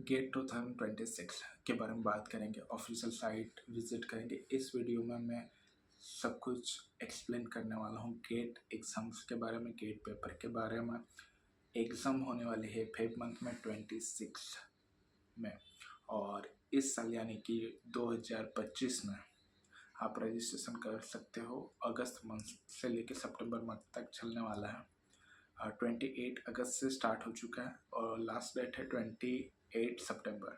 Gate 2026 के बारे में बात करेंगे, ऑफिशियल साइट विजिट करेंगे। इस वीडियो में मैं सब कुछ एक्सप्लेन करने वाला हूँ गेट एग्ज़ाम्स के बारे में, गेट पेपर के बारे में। एग्ज़ाम होने वाले है फेब मंथ में 26 में, और इस साल यानी कि 2025 में आप रजिस्ट्रेशन कर सकते हो। अगस्त मंथ से लेकर सितंबर मंथ तक चलने वाला है। 28 अगस्त से स्टार्ट हो चुका है और लास्ट डेट है 28 सितंबर।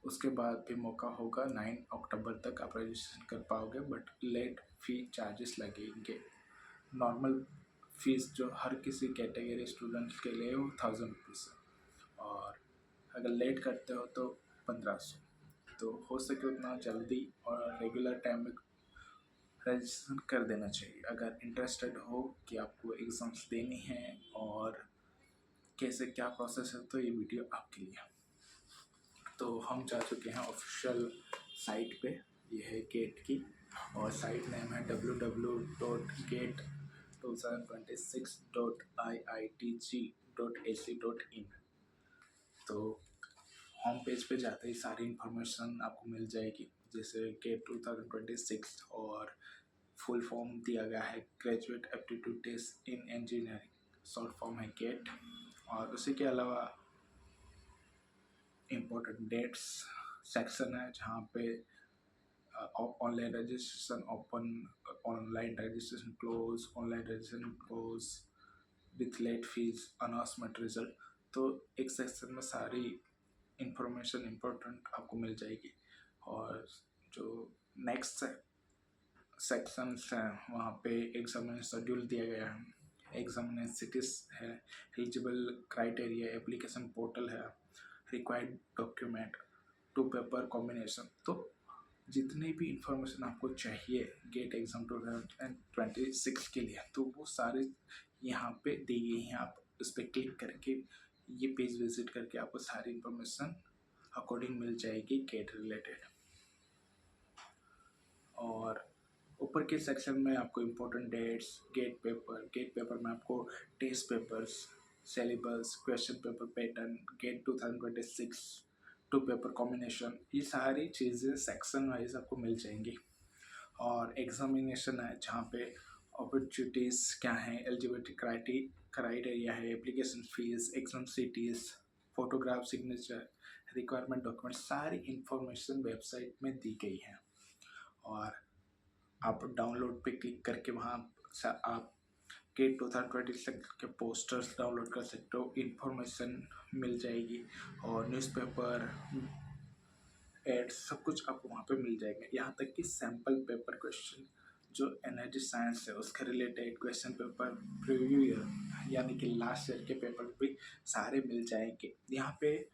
उसके बाद भी मौका होगा, 9 अक्टूबर तक आप रजिस्ट्रेशन कर पाओगे, बट लेट फी चार्जेस लगेंगे। नॉर्मल फीस जो हर किसी कैटेगरी स्टूडेंट्स के लिए वो 1000 रुपीज़ है, और अगर लेट करते हो तो 1500। तो हो सके उतना जल्दी और रेगुलर टाइम में रजिस्ट्रेशन कर देना चाहिए अगर इंटरेस्टेड हो कि आपको एग्ज़ाम्स देनी है और कैसे क्या प्रोसेस है। तो ये वीडियो आपके लिए। तो हम जा चुके हैं ऑफिशियल साइट पे, ये है गेट की, और साइट नेम है www.gate2026.iitg.ac.in। तो होम पेज पे जाते ही सारी इन्फॉर्मेशन आपको मिल जाएगी, जैसे गेट 2026 और फुल फॉर्म दिया गया है graduate aptitude test in engineering, short form है गेट। और उसी के अलावा इम्पोर्टेंट डेट्स सेक्शन है जहाँ पे online registration open, online registration close, online registration close with late fee, announcement result. तो एक सेक्शन में सारी इंफॉर्मेशन इम्पोर्टेंट आपको मिल जाएगी। और जो नेक्स्ट सेक्शंस हैं वहाँ पे एग्जामिनेशन शेड्यूल दिया गया है, एग्जामिनेशन सिटीज है, एलिजिबल क्राइटेरिया, एप्लीकेशन पोर्टल है, required document, two paper combination. तो जितनी भी इंफॉर्मेशन आपको चाहिए गेट एग्ज़ाम 2026 के लिए, तो वो सारे यहाँ पे दी गई हैं। आप उस पर क्लिक करके ये पेज विजिट करके आपको सारी इंफॉर्मेशन अकॉर्डिंग मिल जाएगी गेट रिलेटेड। और ऊपर के सेक्शन में आपको इम्पोर्टेंट डेट्स, गेट पेपर में आपको test papers, syllabus, question paper pattern, GATE 2026, two paper combination, ये सारी चीज़ें सेक्शन वाइज आपको मिल जाएंगी। और एग्जामिनेशन है जहाँ पे अपॉर्चुनिटीज़ क्या हैं, एलिजिबिलिटी क्राइटेरिया है, application fees, exam cities, photograph, signature, requirement document, सारी इंफॉर्मेशन वेबसाइट में दी गई है। और आप डाउनलोड पे क्लिक करके वहाँ आप गेट 2026 के पोस्टर्स डाउनलोड कर सकते हो, इन्फॉर्मेशन मिल जाएगी। और न्यूज़पेपर, एड्स, सब कुछ आपको वहाँ पे मिल जाएगा। यहाँ तक कि सैम्पल पेपर क्वेश्चन जो एनर्जी साइंस है उसके related question paper preview year यानी कि लास्ट ईयर के पेपर भी सारे मिल जाएंगे। यहाँ पे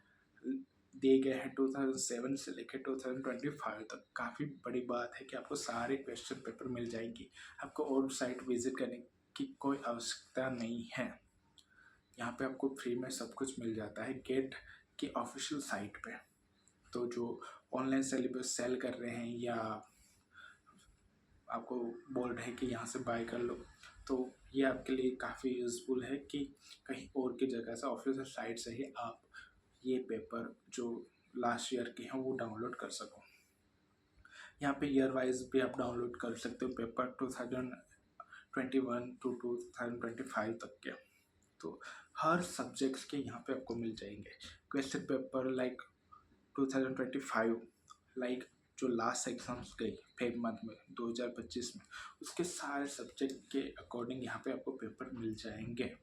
दिए गए हैं 2007 से लेकर 2025 तक। काफ़ी बड़ी बात है कि आपको सारे क्वेश्चन पेपर मिल जाएंगी, आपको और साइट विजिट करने की कोई आवश्यकता नहीं है। यहाँ पे आपको फ्री में सब कुछ मिल जाता है गेट की ऑफिशियल साइट पे। तो जो ऑनलाइन सिलेबस सेल कर रहे हैं या आपको बोल रहे हैं कि यहाँ से बाय कर लो, तो ये आपके लिए काफ़ी यूज़फुल है कि कहीं और की जगह से ऑफिशियल साइट से ही आप ये पेपर जो लास्ट ईयर के हैं वो डाउनलोड कर सको। यहाँ पे ईयर वाइज भी आप डाउनलोड कर सकते हो पेपर 2021 टू 2025 तक के। तो हर सब्जेक्ट्स के यहाँ पे आपको मिल जाएंगे क्वेश्चन पेपर लाइक 2025, लाइक जो लास्ट एग्जाम्स गई फेब मंथ में 2025 में, उसके सारे सब्जेक्ट के अकॉर्डिंग यहाँ पे आपको पेपर मिल जाएंगे,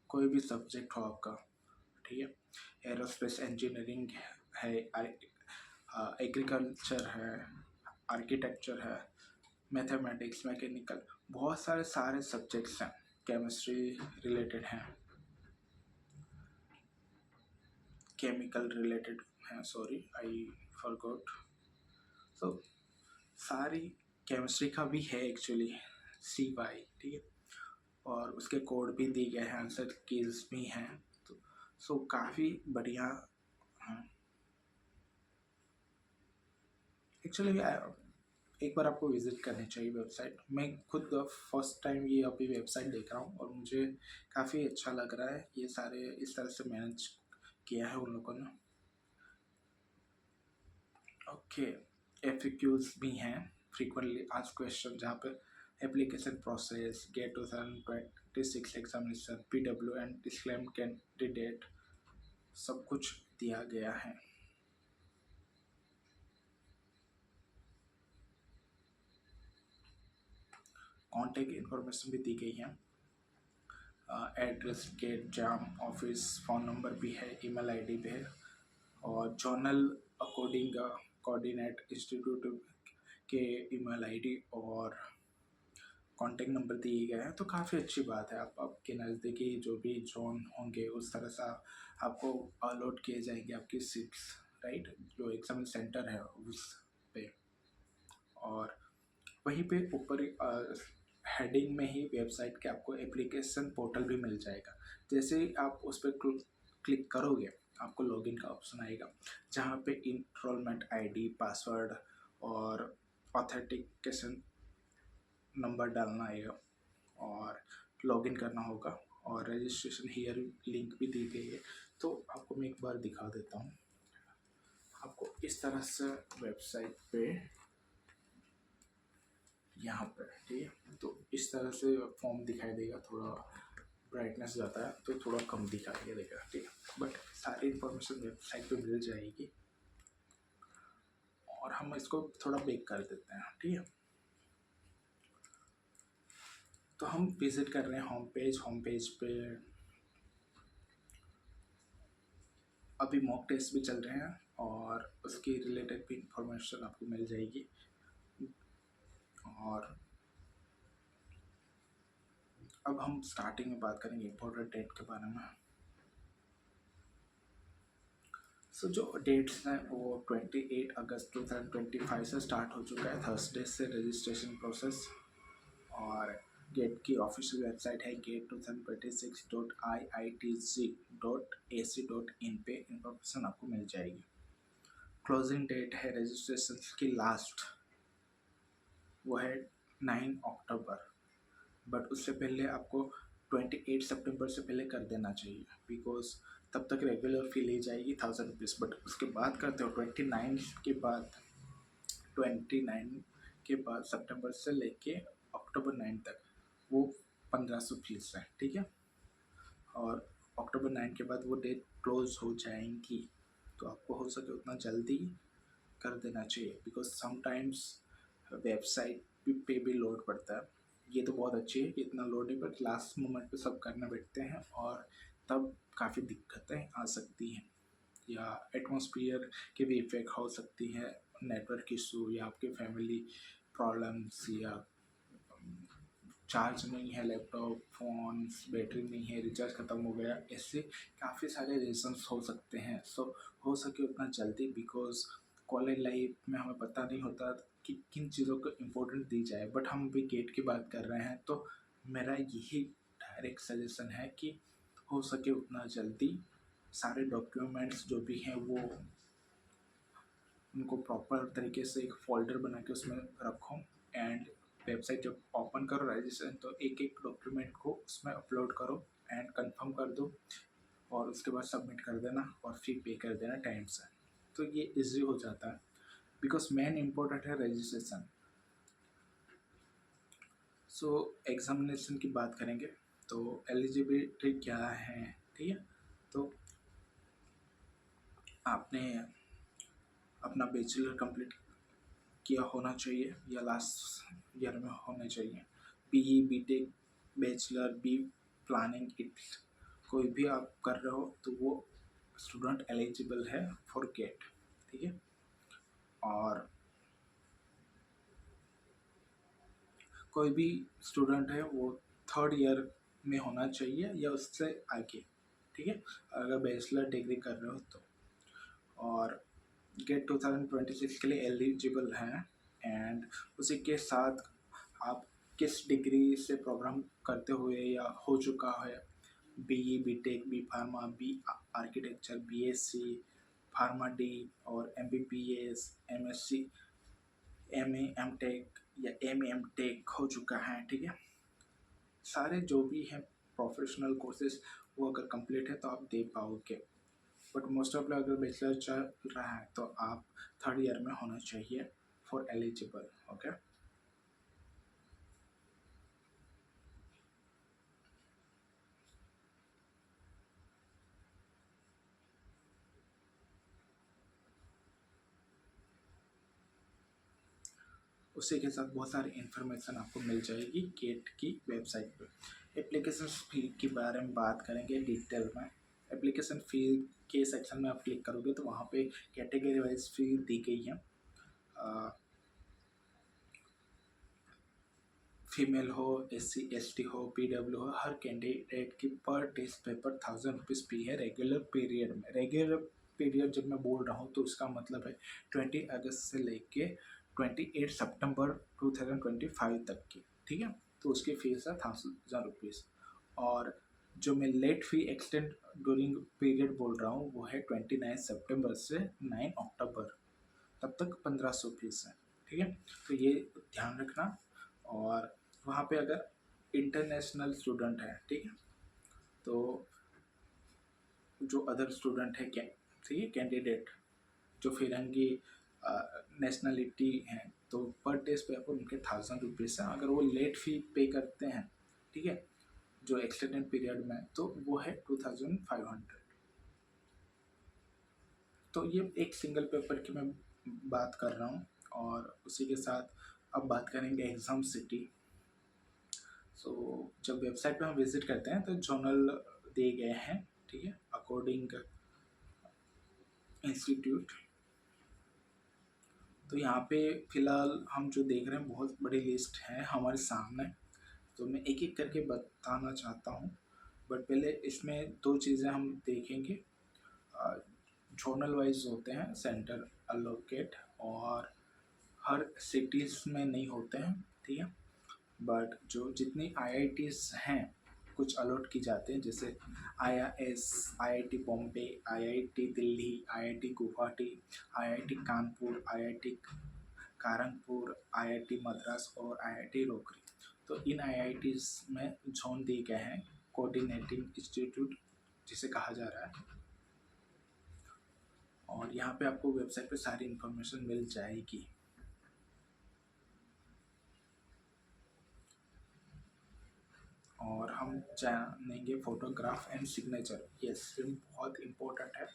कोई भी सब्जेक्ट हो आपका। ठीक है, एरोस्पेस इंजीनियरिंग है, एग्रीकल्चर है, आर्किटेक्चर है, मैथमेटिक्स, मैकेनिकल, बहुत सारे सब्जेक्ट्स हैं, केमिस्ट्री रिलेटेड हैं, केमिकल रिलेटेड हैं, सॉरी आई फॉरगॉट। तो सारी केमिस्ट्री का भी है एक्चुअली, CY, ठीक है, और उसके कोड भी दिए गए हैं, आंसर कीज भी हैं। तो सो काफ़ी बढ़िया हैं एक्चुअली। एक बार आपको विज़िट करनी चाहिए वेबसाइट। मैं खुद फर्स्ट टाइम ये अभी वेबसाइट देख रहा हूँ और मुझे काफ़ी अच्छा लग रहा है। ये सारे इस तरह से मैनेज किया है उन लोगों ने। ओके, एफएक्यूज भी हैं, फ्रीक्वेंटली आस्क्ड क्वेश्चन, जहाँ पे application process, GATE 2026 examination, PW and disclaim candidate, सब कुछ दिया गया है। कॉन्टेक्ट इन्फॉर्मेशन भी दी गई है, एड्रेस, गेट, जाम, ऑफिस, फ़ोन नंबर भी है, ईमेल आईडी भी है, और जर्नल अकॉर्डिंग कोऑर्डिनेट इंस्टीट्यूट के ईमेल आईडी और कॉन्टेक्ट नंबर दिए गए हैं। तो काफ़ी अच्छी बात है, आप आपके नज़दीकी जो भी जोन होंगे उस तरह से आपको अलॉट किए जाएंगे आपकी सीट्स, राइट, जो एग्जाम सेंटर है उस पे। और वहीं पे ऊपर हेडिंग में ही वेबसाइट के आपको एप्लीकेशन पोर्टल भी मिल जाएगा। जैसे ही आप उस पर क्लिक करोगे आपको लॉगिन का ऑप्शन आएगा, जहाँ पे इनरोलमेंट आईडी, पासवर्ड और ऑथेंटिकेशन नंबर डालना आएगा और लॉगिन करना होगा, और रजिस्ट्रेशन हियर लिंक भी दी गई है। तो आपको मैं एक बार दिखा देता हूँ, आपको इस तरह से वेबसाइट पे यहाँ पर, ठीक है, तो इस तरह से फॉर्म दिखाई देगा, थोड़ा ब्राइटनेस जाता है तो थोड़ा कम दिखाई देगा, ठीक है, बट सारी इन्फॉर्मेशन वेबसाइट पे मिल जाएगी। और हम इसको थोड़ा बेक कर देते हैं, ठीक है। तो हम विजिट कर रहे हैं होम पेज पे अभी मॉक टेस्ट भी चल रहे हैं और उसकी रिलेटेड भी इंफॉर्मेशन आपको मिल जाएगी। और अब हम स्टार्टिंग में बात करेंगे इम्पोर्टेंट डेट के बारे में। सो जो डेट्स हैं वो 28 अगस्त 2025 से स्टार्ट हो चुका है, थर्सडे से रजिस्ट्रेशन प्रोसेस। और गेट की ऑफिशियल वेबसाइट है gate2026.iitc.ac.in पे इंफॉर्मेशन आपको मिल जाएगी। क्लोजिंग डेट है रजिस्ट्रेशन की लास्ट, वो है 9 अक्टूबर, बट उससे पहले आपको 28 सितंबर से पहले कर देना चाहिए, बिकॉज तब तक रेगुलर फी ली जाएगी 1000 रुपीज़। बट उसके बाद करते हो 29 के बाद, 29 के बाद सितंबर से लेके अक्टूबर 9 तक वो 1500 फीस है, ठीक है। और अक्टूबर 9 के बाद वो डेट क्लोज हो जाएंगी, तो आपको हो सके उतना जल्दी कर देना चाहिए, बिकॉज समटाइम्स वेबसाइट पे भी लोड पड़ता है। ये तो बहुत अच्छी है कि इतना लोड नहीं, बट लास्ट मोमेंट पे सब करने बैठते हैं और तब काफ़ी दिक्कतें आ सकती हैं, या एटमॉस्फेयर के भी इफेक्ट हो सकती है, नेटवर्क इशू या आपके फैमिली प्रॉब्लम्स, या चार्ज नहीं है लैपटॉप, फ़ोन, बैटरी नहीं है, रिचार्ज ख़त्म हो गया, ऐसे काफ़ी सारे रीजंस हो सकते हैं। सो हो सके उतना जल्दी, बिकॉज कॉलेज लाइफ में हमें पता नहीं होता कि किन चीज़ों को इम्पोर्टेंट दी जाए। बट हम भी गेट की बात कर रहे हैं, तो मेरा यही डायरेक्ट सजेशन है कि हो सके उतना जल्दी सारे डॉक्यूमेंट्स जो भी हैं वो उनको प्रॉपर तरीके से एक फोल्डर बना के उसमें रखो, एंड वेबसाइट जब ओपन करो रजिस्ट्रेशन, तो एक एक डॉक्यूमेंट को उसमें अपलोड करो एंड कंफर्म कर दो, और उसके बाद सबमिट कर देना और फी पे कर देना टाइम से। तो ये इजी हो जाता है, बिकॉज मेन इम्पोर्टेंट है रजिस्ट्रेशन। सो एग्जामिनेशन की बात करेंगे तो एलिजिबिलिटी क्या है, ठीक है। तो आपने अपना बैचलर कंप्लीट किया होना चाहिए या लास्ट ईयर में होना चाहिए, BE, BTech, bachelor, B planning, it कोई भी आप कर रहे हो तो वो स्टूडेंट एलिजिबल है फॉर गेट, ठीक है। और कोई भी स्टूडेंट है वो थर्ड ईयर में होना चाहिए या उससे आगे, ठीक है, अगर बैचलर डिग्री कर रहे हो तो। और गेट 2026 के लिए एलिजिबल हैं, एंड उसी के साथ आप किस डिग्री से प्रोग्राम करते हुए या हो चुका है, BE, BTech, B pharma, B architecture, BSc pharma D, और एमबीबीएस, एमएससी, एमए, एमटेक या एमटेक हो चुका है, ठीक है। सारे जो भी हैं प्रोफेशनल कोर्सेज वो अगर कंप्लीट है तो आप दे पाओगे। बट मोस्ट ऑफ अगर बैचलर चल रहा है तो आप थर्ड ईयर में होना चाहिए फॉर एलिजिबल। ओके, उसी के साथ बहुत सारी इन्फॉर्मेशन आपको मिल जाएगी गेट की वेबसाइट पे। एप्लीकेशन फ़ी के बारे में बात करेंगे डिटेल में। एप्लीकेशन फ़ी के सेक्शन में आप क्लिक करोगे तो वहाँ पे कैटेगरी वाइज फ़ी दी गई है। फीमेल हो, SC ST हो, PW हो, हर कैंडिडेट की पर टेस्ट पेपर 1000 रुपीज़ फ़ी है रेगुलर पीरियड में। रेगुलर पीरियड जब मैं बोल रहा हूँ तो उसका मतलब है 20 अगस्त से लेके 28 सितंबर 2025 तक की, ठीक है। तो उसकी फीस है 1000 रुपीज़। और जो मैं लेट फ़ी एक्सटेंड ड्यूरिंग पीरियड बोल रहा हूँ वो है 29 सितंबर से 9 अक्टूबर, तब तक 1500 फीस है, ठीक है। तो ये ध्यान रखना। और वहाँ पे अगर इंटरनेशनल स्टूडेंट है, ठीक है, तो जो अदर स्टूडेंट है क्या, ठीक है, कैंडिडेट जो फिरंगी नेशनलिटी हैं तो पर टेस्ट पे आपको उनके 1000 रुपीज़ है। अगर वो लेट फ़ी पे करते हैं, ठीक है, जो एक्सटेंडेड पीरियड में, तो वो है 2500। तो ये एक सिंगल पेपर की मैं बात कर रहा हूँ। और उसी के साथ अब बात करेंगे एग्ज़ाम सिटी। सो जब वेबसाइट पे हम विज़िट करते हैं तो जर्नल दिए गए हैं, ठीक है, अकॉर्डिंग इंस्टीट्यूट। तो यहाँ पे फ़िलहाल हम जो देख रहे हैं बहुत बड़ी लिस्ट है हमारे सामने, तो मैं एक एक करके बताना चाहता हूँ। बट पहले इसमें दो चीज़ें हम देखेंगे। जोनल वाइज होते हैं सेंटर अलोकेट, और हर सिटीज़ में नहीं होते हैं, ठीक है। बट जो जितनी IITs हैं कुछ अलॉट की जाते हैं, जैसे IIS, IIT Bombay, IIT Delhi, IIT Guwahati, IIT Kanpur, IIT कारनपुर, IIT Madras और IIT रोकरी। तो इन IITs में जोन दिए गए हैं कोऑर्डिनेटिंग इंस्टीट्यूट जिसे कहा जा रहा है। और यहाँ पे आपको वेबसाइट पे सारी इन्फॉर्मेशन मिल जाएगी। और हम जानेंगे फोटोग्राफ एंड सिग्नेचर। ये सिर्फ बहुत इम्पोर्टेंट है।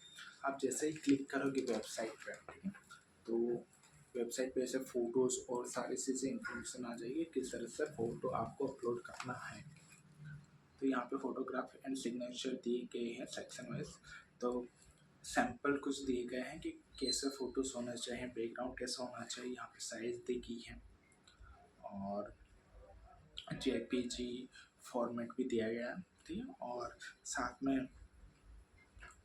आप जैसे ही क्लिक करोगे वेबसाइट पे, ठीक है, तो वेबसाइट पे ऐसे फ़ोटोज़ और सारी चीज़ें इन्फॉर्मेशन आ जाएगी किस तरह से फ़ोटो आपको अपलोड करना है। तो यहाँ पे फोटोग्राफ एंड सिग्नेचर दिए गए हैं सेक्शन वाइज। तो सैंपल कुछ दिए गए हैं कि कैसे फ़ोटोज़ होना चाहिए, बैकग्राउंड कैसा होना चाहिए, यहाँ पे साइज़ दी गई है। और JPG फॉर्मेट भी दिया गया है, ठीक है। और साथ में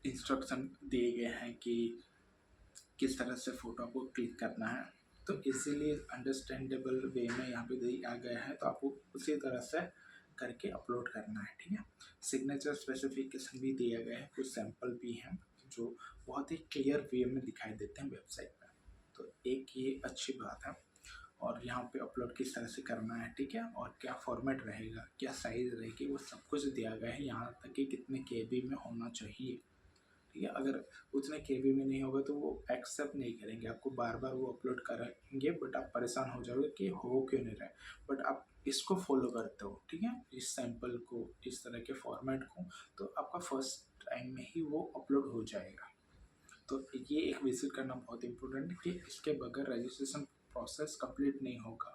इंस्ट्रक्शन दिए गए हैं कि किस तरह से फ़ोटो को क्लिक करना है। तो इसीलिए अंडरस्टैंडेबल वे में यहाँ पे दिया गया है, तो आपको उसी तरह से करके अपलोड करना है, ठीक है। सिग्नेचर स्पेसिफिकेशन भी दिया गया है, कुछ सैंपल भी हैं जो बहुत ही क्लियर वे में दिखाई देते हैं वेबसाइट पर। तो एक ये अच्छी बात है। और यहाँ पे अपलोड किस तरह से करना है, ठीक है, और क्या फॉर्मेट रहेगा, क्या साइज़ रहेगी, वो सब कुछ दिया गया है। यहाँ तक कि कितने KB में होना चाहिए, ठीक है। अगर उतने KB में नहीं होगा तो वो एक्सेप्ट नहीं करेंगे, आपको बार बार वो अपलोड करेंगे, बट आप परेशान हो जाओगे कि हो क्यों नहीं रहा है। बट आप इसको फॉलो करते हो, ठीक है, इस सैंपल को, इस तरह के फॉर्मेट को, तो आपका फर्स्ट टाइम में ही वो अपलोड हो जाएगा। तो ये एक विजिट करना बहुत इंपॉर्टेंट है कि इसके बगैर रजिस्ट्रेशन प्रोसेस कंप्लीट नहीं होगा।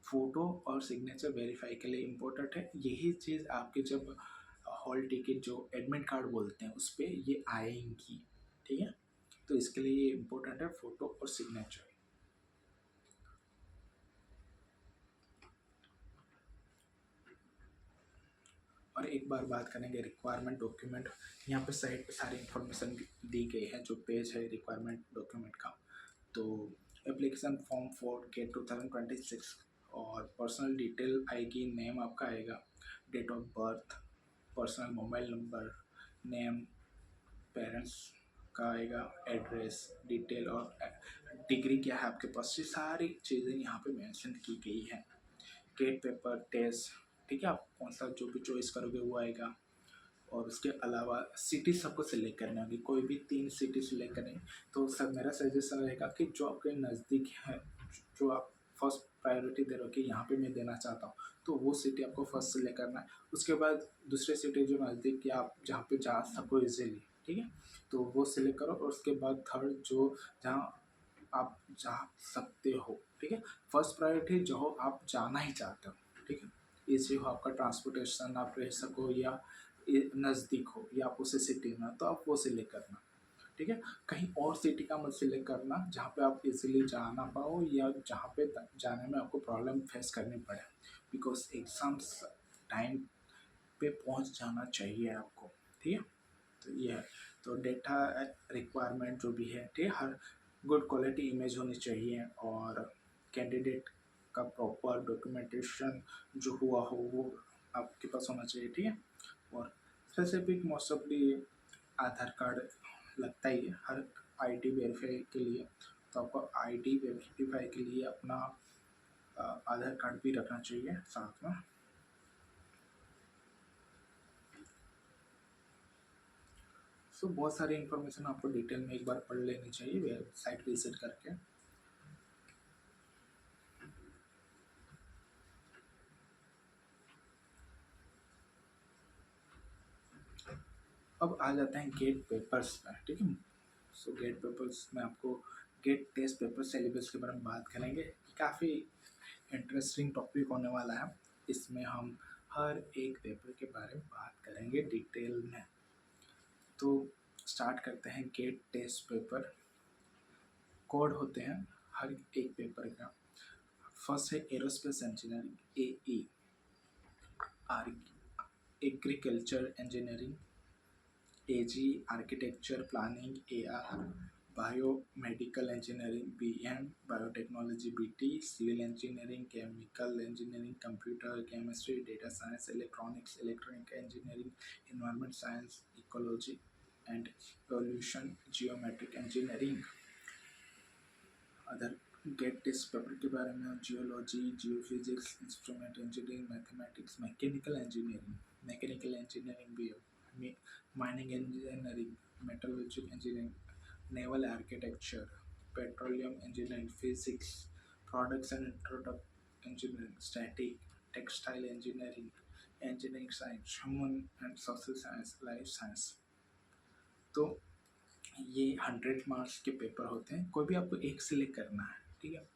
फ़ोटो और सिग्नेचर वेरीफाई के लिए इम्पोर्टेंट है। यही चीज़ आपके जब हॉल टिकट जो एडमिट कार्ड बोलते हैं उस पर ये आएंगी, ठीक है। तो इसके लिए ये इम्पोर्टेंट है फ़ोटो और सिग्नेचर। और एक बार बात करेंगे रिक्वायरमेंट डॉक्यूमेंट। यहाँ पे सारी इन्फॉर्मेशन दी गई है, जो पेज है रिक्वायरमेंट डॉक्यूमेंट का। तो एप्लीकेशन फॉर्म फॉर गेट 2026 और पर्सनल डिटेल आएगी, नेम आपका आएगा, date of birth, personal mobile number, name, parents का आएगा, एड्रेस डिटेल, और डिग्री क्या है आपके पास, ये सारी चीज़ें यहाँ पे मेंशन की गई है। गेट पेपर टेस्ट, ठीक है, आप कौन सा जो भी चॉइस करोगे वो आएगा। और उसके अलावा सिटी सबको सिलेक्ट करनी होगी, कोई भी 3 सिटी सिलेक्ट करें। तो सर मेरा सजेशन रहेगा कि जो आपके नज़दीक है, जो आप फर्स्ट प्रायोरिटी दे रहे हो कि यहाँ पे मैं देना चाहता हूँ, तो वो सिटी आपको फर्स्ट सिलेक्ट करना है। उसके बाद दूसरे सिटी जो नज़दीक या आप जहाँ पे जा सको इजीली, ठीक है, तो वो सिलेक्ट करो। और उसके बाद थर्ड जो जहाँ आप जा सकते हो, ठीक है। फर्स्ट प्रायोरिटी जो हो आप जाना ही चाहते हो, ठीक है, इजी हो आपका ट्रांसपोर्टेशन, आप रह सको या नज़दीक हो या आप उसी सिटी में हो, तो आप वो सिलेक्ट करना, ठीक है। कहीं और सिटी का मत सिलेक्ट करना जहाँ पे आप इजीली जा ना पाओ या जहाँ पे जाने में आपको प्रॉब्लम फेस करनी पड़े, बिकॉज एग्ज़ाम्स टाइम पे पहुँच जाना चाहिए आपको, ठीक है। तो ये है, तो डेटा रिक्वायरमेंट जो भी है, ठीक है, हर गुड क्वालिटी इमेज होनी चाहिए और कैंडिडेट का प्रॉपर डॉक्यूमेंटेशन जो हुआ हो वो आपके पास होना चाहिए, ठीक है। और स्पेसिफिक मोस्ट ऑफली आधार कार्ड लगता ही है हर आईडी वेरीफाई के लिए, तो आपको आईडी वेरीफाई के लिए अपना आधार कार्ड भी रखना चाहिए साथ में। सो बहुत सारी इन्फॉर्मेशन आपको डिटेल में एक बार पढ़ लेनी चाहिए वेबसाइट विजिट करके। अब आ जाते हैं गेट पेपर्स में, ठीक है। सो गेट पेपर्स में आपको गेट टेस्ट पेपर सिलेबस के बारे में बात करेंगे। काफ़ी इंटरेस्टिंग टॉपिक होने वाला है, इसमें हम हर एक पेपर के बारे में बात करेंगे डिटेल में। तो स्टार्ट करते हैं गेट टेस्ट पेपर। कोड होते हैं हर एक पेपर का। फर्स्ट है aerospace engineering AE, agriculture engineering AG, architecture planning AR, biomedical engineering BM, biotechnology BT, civil engineering, chemical engineering, computer chemistry, data science, electronics, electronic engineering, environment science, ecology and evolution, geometric engineering. Other GATE test paper के बारे में geology, geophysics, instrument engineering, mathematics, mechanical engineering भी है, mining engineering, metallurgic engineering, naval architecture, petroleum engineering, physics, products and product engineering, static, textile engineering, engineering science, human and social science, life science. तो ये 100 marks के paper होते हैं, कोई भी आपको एक सिलेक्ट करना है, ठीक है,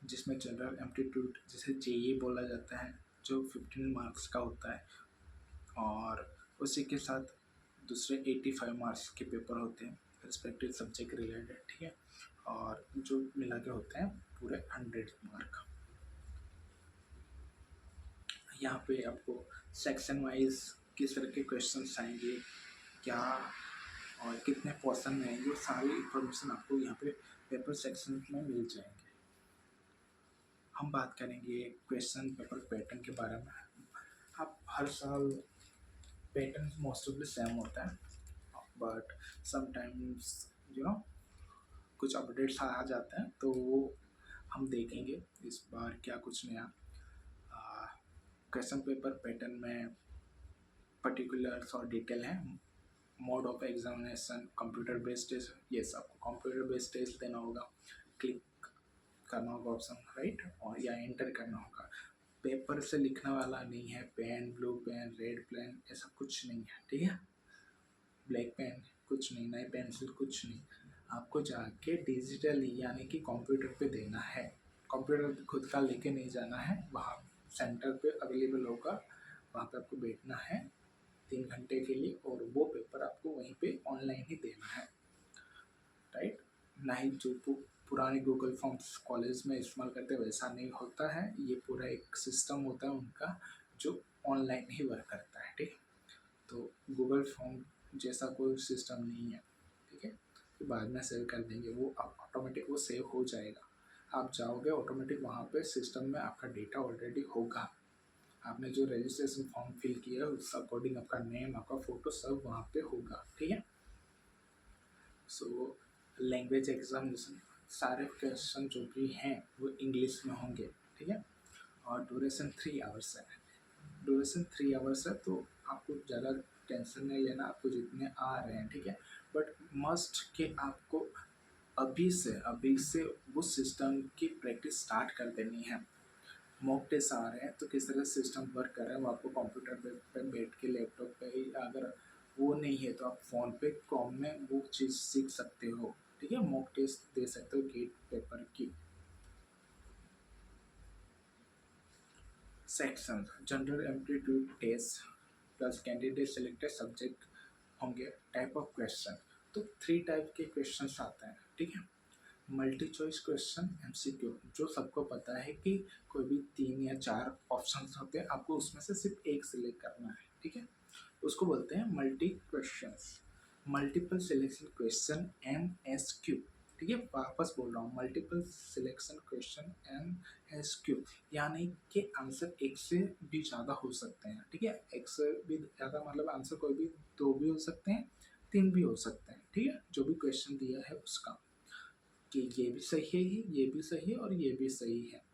जिसमें जनरल एप्टीट्यूड जिसे JE बोला जाता है जो 15 मार्क्स का होता है, और उसी के साथ दूसरे 85 मार्क्स के पेपर होते हैं रिस्पेक्टिव सब्जेक्ट रिलेटेड, ठीक है, और जो मिला के होते हैं पूरे 100 मार्क। यहाँ पे आपको सेक्शन वाइज किस तरह के क्वेश्चन आएंगे, क्या और कितने पोर्शन में आएंगे, वो सारी इन्फॉर्मेशन आपको यहाँ पे पेपर सेक्शन में मिल जाएंगे। हम बात करेंगे क्वेश्चन पेपर पैटर्न के बारे में। आप हर साल pattern most of the same होता है, बट समटाइम्स यू नो कुछ अपडेट्स आ जाते हैं, तो वो हम देखेंगे इस बार क्या कुछ नया। क्वेश्चन पेपर पैटर्न में पर्टिकुलर्स और डिटेल है। Mode of examination computer based test, yes आपको कंप्यूटर बेस्ड टेस्ट देना होगा, क्लिक करना होगा ऑप्शन राइट, और या एंटर करना होगा। पेपर से लिखने वाला नहीं है, pen, blue pen, red pen, ऐसा कुछ नहीं है, ठीक है, ब्लैक पेन कुछ नहीं, नए पेंसिल कुछ नहीं, आपको जाके डिजिटल यानी कि कंप्यूटर पे देना है। कंप्यूटर खुद का लेके नहीं जाना है, वहाँ सेंटर पे अवेलेबल होगा, वहाँ पे आपको बैठना है 3 घंटे के लिए, और वो पेपर आपको वहीं पे ऑनलाइन ही देना है, राइट। ना ही जो पुराने गूगल फॉर्म्स कॉलेज में इस्तेमाल करते वैसा नहीं होता है, ये पूरा एक सिस्टम होता है उनका जो ऑनलाइन ही वर्क करता है, ठीक। तो गूगल फॉर्म जैसा कोई सिस्टम नहीं है, ठीक है, तो बाद में सेव कर देंगे, वो ऑटोमेटिक वो सेव हो जाएगा। आप जाओगे ऑटोमेटिक वहाँ पे सिस्टम में आपका डेटा ऑलरेडी होगा, आपने जो रजिस्ट्रेशन फॉर्म फिल किया है उस अकॉर्डिंग आपका नेम, आपका फ़ोटो सब वहाँ पे होगा, ठीक है। सो लैंग्वेज एग्जामिनेशन सारे क्वेश्चन जो भी हैं वो इंग्लिश में होंगे, ठीक है, और ड्यूरेशन 3 आवर्स है। ड्यूरेशन 3 आवर्स है, तो आपको ज़्यादा टेंशन नहीं लेना, आपको जितने आ रहे हैं ठीक है, बट मस्ट कि आपको अभी से उस सिस्टम की प्रैक्टिस स्टार्ट कर देनी है। मॉक टेस्ट आ रहे हैं तो किस तरह सिस्टम वर्क कर रहा है वो आपको कंप्यूटर पे बैठ के लैपटॉप पे ही, अगर वो नहीं है तो आप फ़ोन पे कॉम में वो चीज़ सीख सकते हो ठीक है। मॉक टेस्ट दे सकते हो गेट पेपर की। Section general aptitude test plus candidate selected subject होंगे। टाइप ऑफ क्वेश्चन, तो 3 टाइप के क्वेश्चन आते हैं ठीक है। मल्टी चॉइस क्वेश्चन एमसीक्यू, जो सबको पता है कि कोई भी 3 या 4 ऑप्शंस होते हैं, आपको उसमें से सिर्फ एक सिलेक्ट करना है ठीक है, उसको बोलते हैं multi questions. Multiple selection question MSQ ठीक है, वापस बोल रहा हूँ, मल्टीपल सिलेक्शन क्वेश्चन एमएसक्यू, यानी कि आंसर एक से भी ज़्यादा हो सकते हैं ठीक है। एक से भी ज़्यादा मतलब आंसर कोई भी 2 भी हो सकते हैं, 3 भी हो सकते हैं ठीक है, जो भी क्वेश्चन दिया है उसका, कि ये भी सही है, ये भी सही है और ये भी सही है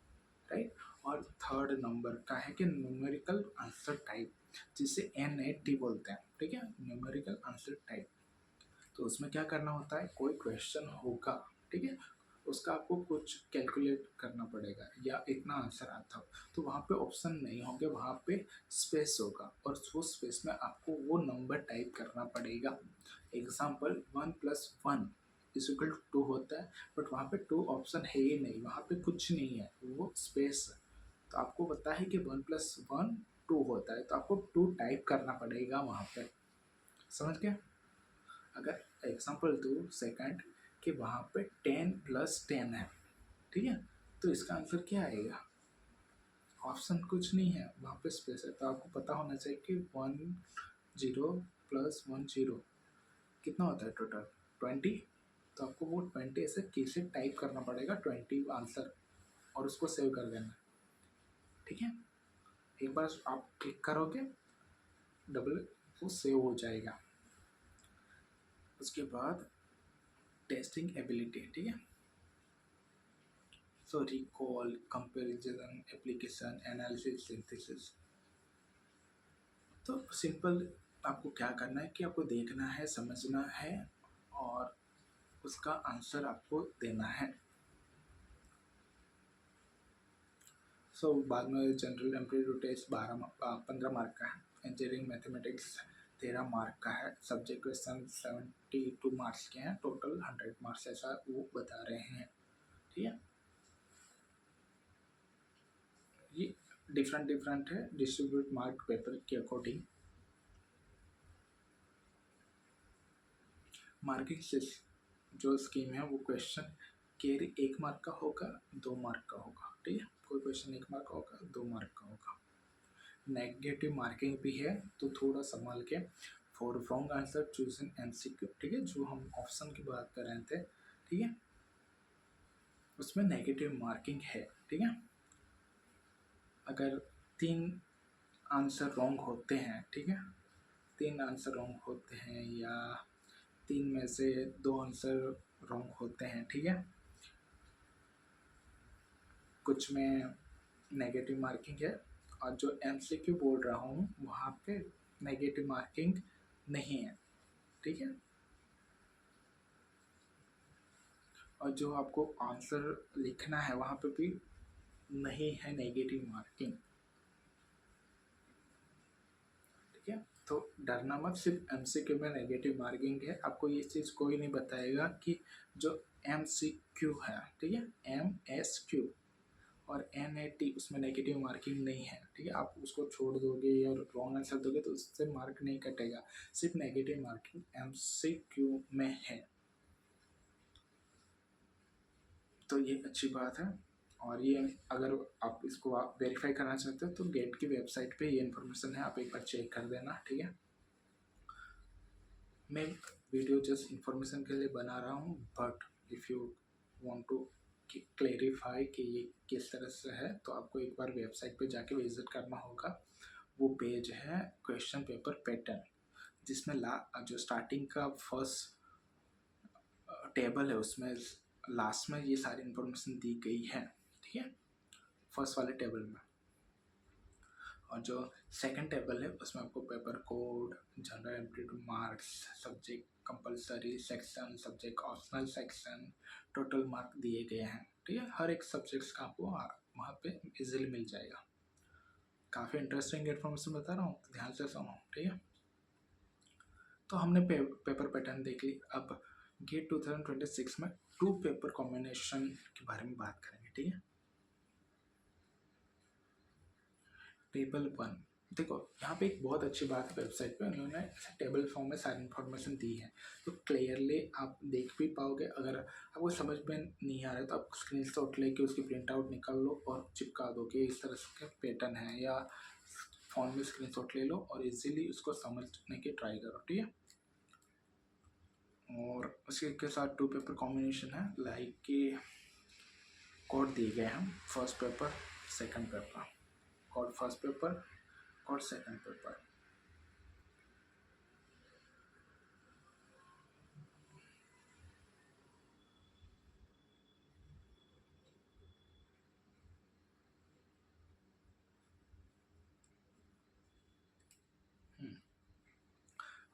राइट। और थर्ड नंबर का है कि न्यूमेरिकल आंसर टाइप, जिसे NAT बोलते हैं ठीक है, न्यूमेरिकल आंसर टाइप। तो उसमें क्या करना होता है, कोई क्वेश्चन होगा ठीक है, उसका आपको कुछ कैलकुलेट करना पड़ेगा या इतना आंसर आता हो, तो वहाँ पे ऑप्शन नहीं होंगे, वहाँ पे स्पेस होगा और वो स्पेस में आपको वो नंबर टाइप करना पड़ेगा। एग्जाम्पल 1+1 इक्वल टू 2 होता है, बट वहाँ पे 2 ऑप्शन है ही नहीं, वहाँ पे कुछ नहीं है, वो स्पेस है। तो आपको पता है कि 1+1 2 होता है, तो आपको 2 टाइप करना पड़ेगा वहाँ पे, समझ गए। अगर एग्जाम्पल दो सेकंड कि वहाँ पे 10+10 है ठीक है, तो इसका आंसर क्या आएगा, ऑप्शन कुछ नहीं है, वहाँ पे स्पेस है। तो आपको पता होना चाहिए कि 10+10 कितना होता है टोटल 20, तो आपको वो 20 ऐसे कैसे टाइप करना पड़ेगा 20 आंसर, और उसको सेव कर देना ठीक है। एक बार आप क्लिक करोगे डबल वो सेव हो जाएगा। उसके बाद टेस्टिंग एबिलिटी ठीक है, so recall, comparison, application, analysis, synthesis. तो सिंपल आपको क्या करना है कि आपको देखना है, समझना है और उसका आंसर आपको देना है। सो बाद में जनरल एप्टीट्यूड टेस्ट 15 मार्क का है, इंजीनियरिंग मैथमेटिक्स 13 मार्क का है, सब्जेक्ट क्वेश्चन 72 मार्क्स के हैं, टोटल 100 मार्क्स ऐसा वो बता रहे हैं ठीक है। ये डिफरेंट है, डिस्ट्रीब्यूट मार्क पेपर के अकॉर्डिंग। मार्किंग जो स्कीम है वो क्वेश्चन केवल 1 मार्क का होगा, 2 मार्क का होगा ठीक है, कोई क्वेश्चन 1 मार्क का होगा, 2 मार्क का होगा। नेगेटिव मार्किंग भी है, तो थोड़ा संभाल के। For wrong answer choose in MCQ ठीक है, जो हम ऑप्शन की बात कर रहे थे ठीक है, उसमें नेगेटिव मार्किंग है ठीक है। अगर 3 आंसर रॉन्ग होते हैं ठीक है, 3 आंसर रॉन्ग होते हैं या 3 में से 2 आंसर रॉन्ग होते हैं ठीक है, कुछ में नेगेटिव मार्किंग है, और जो MCQ बोल रहा हूँ वहाँ पे नेगेटिव मार्किंग नहीं है ठीक है। और जो आपको आंसर लिखना है वहाँ पे भी नहीं है नेगेटिव मार्किंग ठीक है। तो डरना मत, सिर्फ MCQ में नेगेटिव मार्किंग है, आपको ये चीज़ कोई नहीं बताएगा कि जो MCQ है ठीक है, MSQ और NAT उसमें नेगेटिव मार्किंग नहीं है ठीक है। आप उसको छोड़ दोगे या रॉन्ग आंसर दोगे तो उससे मार्क नहीं कटेगा, सिर्फ नेगेटिव मार्किंग MCQ में है, तो ये अच्छी बात है। और ये अगर आप इसको आप वेरीफाई करना चाहते हो तो गेट की वेबसाइट पे ये इन्फॉर्मेशन है, आप एक बार चेक कर देना ठीक है। मैं वीडियो जस्ट इन्फॉर्मेशन के लिए बना रहा हूँ, but if you want to clarify कि ये किस तरह से है तो आपको एक बार वेबसाइट पे जाके विजिट करना होगा। वो पेज है क्वेश्चन पेपर पैटर्न, जिसमें जो स्टार्टिंग का फर्स्ट टेबल है उसमें लास्ट में ये सारी इन्फॉर्मेशन दी गई है ठीक है, फर्स्ट वाले टेबल में। और जो सेकंड टेबल है उसमें आपको paper code, general aptitude marks, subject compulsory section, subject optional section, total mark दिए गए हैं। ठीक है, हर एक सब्जेक्ट्स का आपको वहाँ पे इजीली मिल जाएगा। काफ़ी इंटरेस्टिंग इन्फॉर्मेशन बता रहा हूँ, ध्यान से सुनो। ठीक है, तो हमने पेपर पैटर्न देख ली। अब गेट 2026 में 2 पेपर कॉम्बिनेशन के बारे में बात करेंगे। ठीक है, टेबल 1 देखो, यहाँ पे एक बहुत अच्छी बात है, वेबसाइट पे उन्होंने टेबल फॉर्म में सारी इन्फॉर्मेशन दी है, तो क्लियरली आप देख भी पाओगे। अगर आपको समझ में नहीं आ रहा है तो आप स्क्रीनशॉट लेके उसकी प्रिंट आउट निकाल लो और चिपका दो कि इस तरह का पैटर्न है, या फ़ोन में स्क्रीनशॉट ले लो और इजीली उसको समझने की ट्राई करो। ठीक है, और उसके के साथ 2 पेपर कॉम्बिनेशन है, लाइक कि कोड दिए गए हैं, first paper second paper, code first paper और सेकंड पेपर।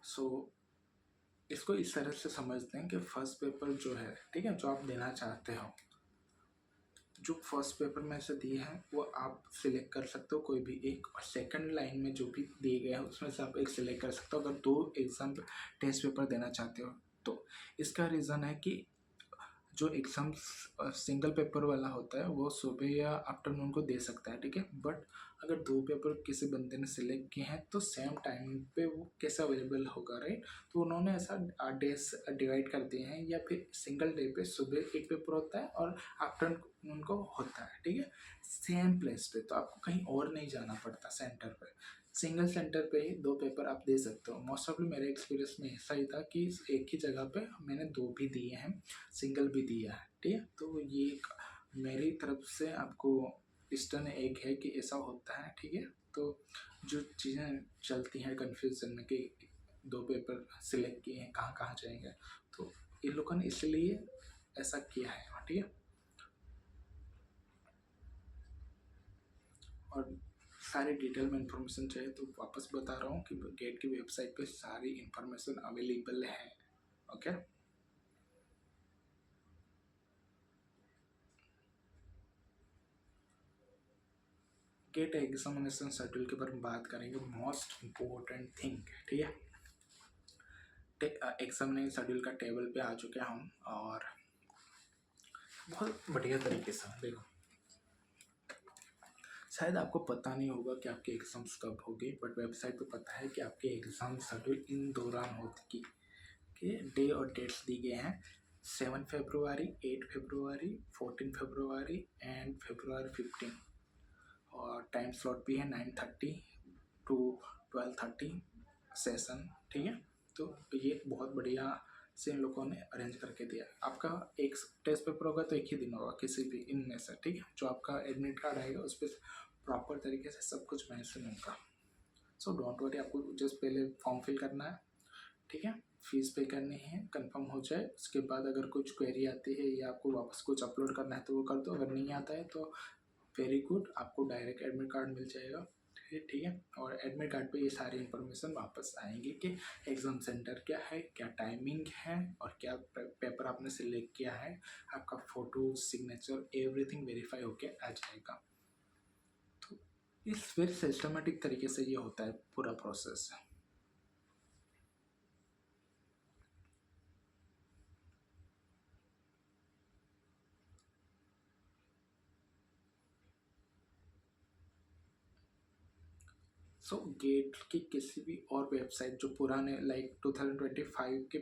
सो इसको इस तरह से समझते हैं कि फर्स्ट पेपर जो है, ठीक है, जो आप देना चाहते हो, जो फर्स्ट पेपर में से दिए हैं वो आप सिलेक्ट कर सकते हो कोई भी एक, और सेकंड लाइन में जो भी दिए गए हैं उसमें से आप एक सिलेक्ट कर सकते हो अगर 2 एग्ज़ाम टेस्ट पेपर देना चाहते हो तो। इसका रीज़न है कि जो एग्ज़ाम सिंगल पेपर वाला होता है वो सुबह या आफ्टरनून को दे सकता है। ठीक है, बट अगर 2 पेपर किसी बंदे ने सिलेक्ट किए हैं तो सेम टाइम पे वो कैसे अवेलेबल होगा, राइट। तो उन्होंने ऐसा डेज डिवाइड कर दिए हैं, या फिर सिंगल डे पे सुबह एक पेपर होता है और आफ्टरनून को होता है। ठीक है, सेम प्लेस पे, तो आपको कहीं और नहीं जाना पड़ता सेंटर पे, सिंगल सेंटर पे ही 2 पेपर आप दे सकते हो। मोस्ट ऑफली मेरे एक्सपीरियंस में ऐसा ही था कि एक ही जगह पे मैंने 2 भी दिए हैं, सिंगल भी दिया है। ठीक है, तो ये एक मेरी तरफ से आपको ईस्टर्न एग है कि ऐसा होता है। ठीक है, तो जो चीज़ें चलती हैं कन्फ्यूजन में कि 2 पेपर सिलेक्ट किए हैं कहाँ कहाँ जाएंगे, तो इन लोगों ने इसलिए ऐसा किया है। ठीक है, और सारी डिटेल में इंफॉर्मेशन चाहिए तो वापस बता रहा हूँ कि गेट की वेबसाइट पे सारी इंफॉर्मेशन अवेलेबल है। ओके, गेट एग्जामिनेशन शेड्यूल के बारे में बात करेंगे, मोस्ट इम्पोर्टेंट थिंग। ठीक है, एग्जामिनेशन शेड्यूल का टेबल पे आ चुके हैं हम, और बहुत बढ़िया तरीके से देखो, शायद आपको पता नहीं होगा कि आपके एग्ज़ाम्स कब होगी, बट वेबसाइट पे पता है कि आपके एग्ज़ाम शेड्यूल इन दौरान होती के डे और डेट्स दी गए हैं। 7 फरवरी, 8 फरवरी, 14 फरवरी एंड फरवरी 15, और टाइम स्लॉट भी है 9:30 टू 12:30 सेशन। ठीक है, तो ये बहुत बढ़िया से इन लोगों ने अरेंज करके दिया। आपका एक टेस्ट पेपर होगा तो एक ही दिन होगा किसी भी इनमें से। ठीक है, जो आपका एडमिट कार्ड आएगा उस पर प्रॉपर तरीके से सब कुछ मेंशन होगा। सो डोंट वरी, आपको जस्ट पहले फॉर्म फिल करना है। ठीक है, फीस पे करनी है, कंफर्म हो जाए उसके बाद अगर कुछ क्वेरी आती है या आपको वापस कुछ अपलोड करना है तो वो कर दो, अगर नहीं आता है तो वेरी गुड, आपको डायरेक्ट एडमिट कार्ड मिल जाएगा। ठीक है, और एडमिट कार्ड पे ये सारी इन्फॉर्मेशन वापस आएंगी कि एग्ज़ाम सेंटर क्या है, क्या टाइमिंग है, और क्या पेपर आपने सिलेक्ट किया है, आपका फ़ोटो सिग्नेचर एवरीथिंग वेरीफाई होके आ जाएगा। तो इस वेरी सिस्टमेटिक तरीके से ये होता है पूरा प्रोसेस। सो गेट की किसी भी और वेबसाइट जो पुराने लाइक 2025 के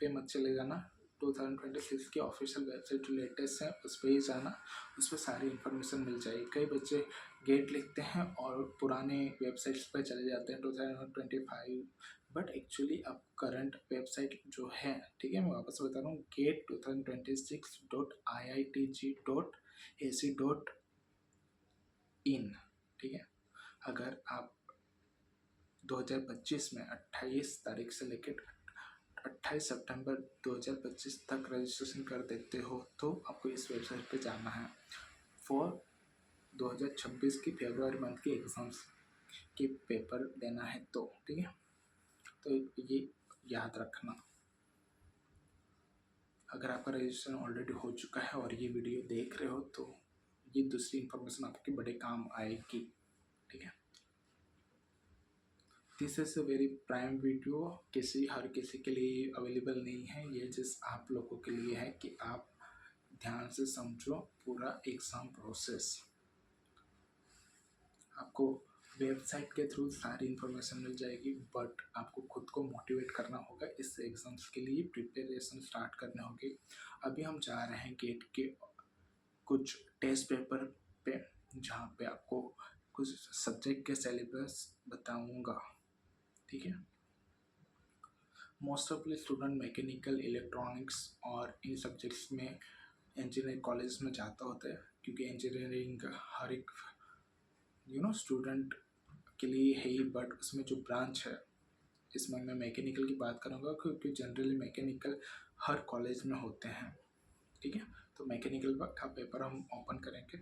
पे मत चले जाना, 2026 की ऑफिशियल वेबसाइट जो लेटेस्ट है उस पर ही जाना, उस पर सारी इन्फॉर्मेशन मिल जाएगी। कई बच्चे गेट लिखते हैं और पुराने वेबसाइट्स पर चले जाते हैं 2025, बट एक्चुअली अब करंट वेबसाइट जो है, ठीक है, मैं वापस बता रहा हूँ, gate2026.iitg.ac.in। ठीक है, अगर आप 2025 में 28 तारीख से लेकर 28 सितंबर 2025 तक रजिस्ट्रेशन कर देते हो तो आपको इस वेबसाइट पे जाना है फॉर 2026 की फरवरी मंथ की एग्ज़ाम्स। कि पेपर देना है तो, ठीक है। तो ये याद रखना। अगर आपका रजिस्ट्रेशन ऑलरेडी हो चुका है और ये वीडियो देख रहे हो तो ये दूसरी इन्फॉर्मेशन आपके बड़े काम आएगी, ठीक है। This is a very prime video, हर किसी के लिए अवेलेबल नहीं है, ये जिस आप लोगों के लिए है कि आप ध्यान से समझो पूरा एग्ज़ाम प्रोसेस। आपको वेबसाइट के थ्रू सारी इन्फॉर्मेशन मिल जाएगी, बट आपको खुद को मोटिवेट करना होगा, इस एग्ज़ाम्स के लिए प्रिपरेशन स्टार्ट करने होगी। अभी हम जा रहे हैं गेट के कुछ टेस्ट पेपर पे, जहाँ पे आपको कुछ सब्जेक्ट के सिलेबस बताऊंगा, ठीक है। Most of the student mechanical, electronics और इन सब्जेक्ट्स में इंजीनियरिंग कॉलेज में जाता होता है, क्योंकि इंजीनियरिंग हर एक स्टूडेंट के लिए है ही, बट उसमें जो ब्रांच है, इसमें मैं मैकेनिकल की बात करूँगा क्योंकि जनरली मैकेनिकल हर कॉलेज में होते हैं, ठीक है। तो मैकेनिकल का पेपर हम ओपन करेंगे।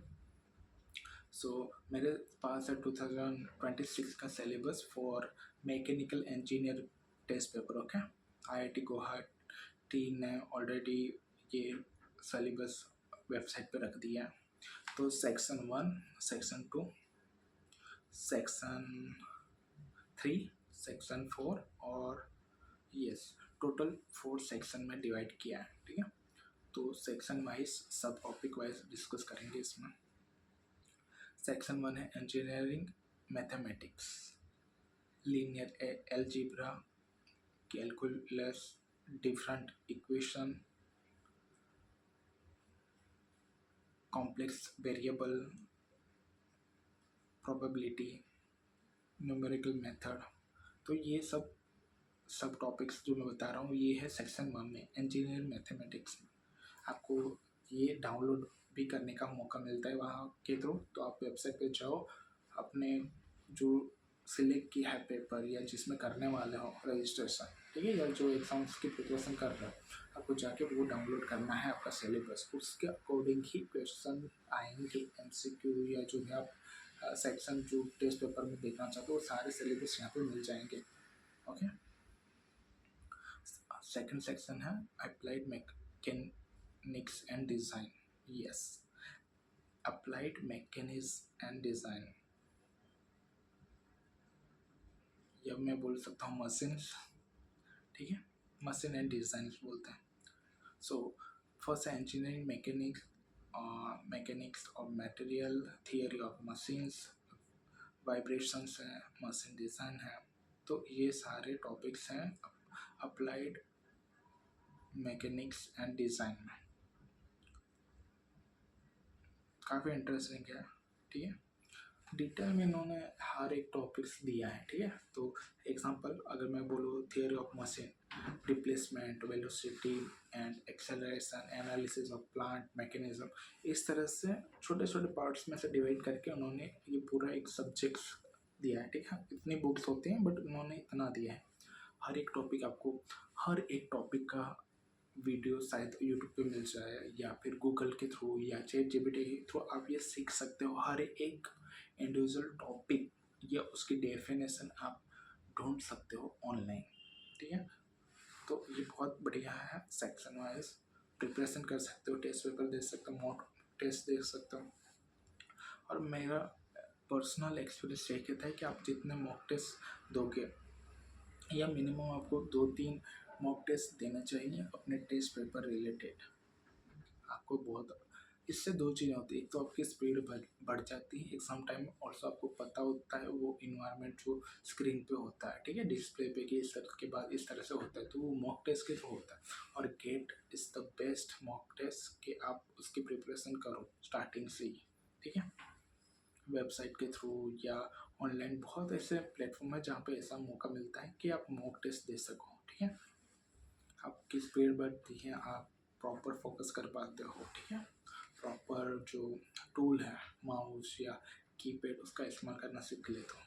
मेरे पास है 2026 का syllabus for mechanical engineer test paper, okay. IIT Guwahati ने ऑलरेडी ये सिलेबस वेबसाइट पे रख दिया है। तो सेक्शन 1, सेक्शन 2, सेक्शन 3, सेक्शन 4 और टोटल 4 सेक्शन में डिवाइड किया है, ठीक है। तो सेक्शन वाइज सब टॉपिक वाइज डिस्कस करेंगे इसमें। सेक्शन 1 है engineering mathematics, linear algebra, calculus, different equation, complex variable, probability, numerical method. तो ये सब टॉपिक्स जो मैं बता रहा हूँ ये है सेक्शन 1 में इंजीनियरिंग मैथमेटिक्स में। आपको ये डाउनलोड भी करने का मौका मिलता है वहाँ के थ्रू। तो आप वेबसाइट पे जाओ, अपने जो सिलेक्ट किया है पेपर या जिसमें करने वाले हो रजिस्ट्रेशन, ठीक है, या जो एग्ज़ाम्स की प्रिपरेशन कर रहे हो, आपको जाके वो डाउनलोड करना है आपका सिलेबस। उसके अकॉर्डिंग ही क्वेश्चन आएंगे, MCQ या जो भी आप सेक्शन जो टेस्ट पेपर में देखना चाहते हो वो सारे सिलेबस यहाँ पे मिल जाएंगे, ओके। सेकंड सेक्शन है applied mechanics and design, yes, applied mechanics and design, या मैं बोल सकता हूँ मशीन्स, ठीक है, मशीन एंड डिज़ाइन बोलते हैं। फर्स्ट है इंजीनियरिंग मैकेनिक्स और material theory of machines, vibrations है, मशीन डिज़ाइन है। तो ये सारे टॉपिक्स हैं अप्लाइड मैकेनिक्स एंड डिज़ाइन में। काफ़ी इंटरेस्टिंग है, ठीक है। डिटेल में इन्होंने हर एक टॉपिक्स दिया है, ठीक है। तो एग्जांपल अगर मैं बोलूँ, theory of machine, replacement, velocity and acceleration, analysis of plant mechanism, इस तरह से छोटे छोटे पार्ट्स में से डिवाइड करके उन्होंने ये पूरा एक सब्जेक्ट दिया है, ठीक है। इतनी बुक्स होती हैं बट उन्होंने इतना दिया है। हर एक टॉपिक आपको, हर एक टॉपिक का वीडियो शायद यूट्यूब पे मिल जाए या फिर गूगल के थ्रू या ChatGPT के थ्रू आप ये सीख सकते हो। हर एक इंडिविजुअल टॉपिक या उसकी डेफिनेशन आप ढूंढ सकते हो ऑनलाइन, ठीक है। तो ये बहुत बढ़िया है। सेक्शन वाइज प्रिपरेशन कर सकते हो, टेस्ट पेपर दे सकते हो, मॉक टेस्ट दे सकते हो। और मेरा पर्सनल एक्सपीरियंस ये कहता है कि आप जितने मॉक टेस्ट दोगे या मिनिमम आपको 2-3 मॉक टेस्ट देना चाहिए अपने टेस्ट पेपर रिलेटेड। आपको बहुत, इससे दो चीज़ें होती है, एक तो आपकी स्पीड बढ़ जाती है एग्ज़ाम टाइम में, और आपको पता होता है वो इन्वायरमेंट जो स्क्रीन पे होता है, ठीक है, डिस्प्ले पे कि इस तरह के बाद इस तरह से होता है, तो वो मॉक टेस्ट के थ्रू होता है। और GATE is the best mock test कि आप उसकी प्रिपरेशन करो स्टार्टिंग से ही, ठीक है। वेबसाइट के थ्रू या ऑनलाइन बहुत ऐसे प्लेटफॉर्म है जहाँ पे ऐसा मौका मिलता है कि आप मॉक टेस्ट दे सको, ठीक है। आपकी स्पीड बढ़ती है, आप प्रॉपर फोकस कर पाते हो, ठीक है। प्रॉपर जो टूल है माउस या कीपैड उसका इस्तेमाल करना सीख लेते हो।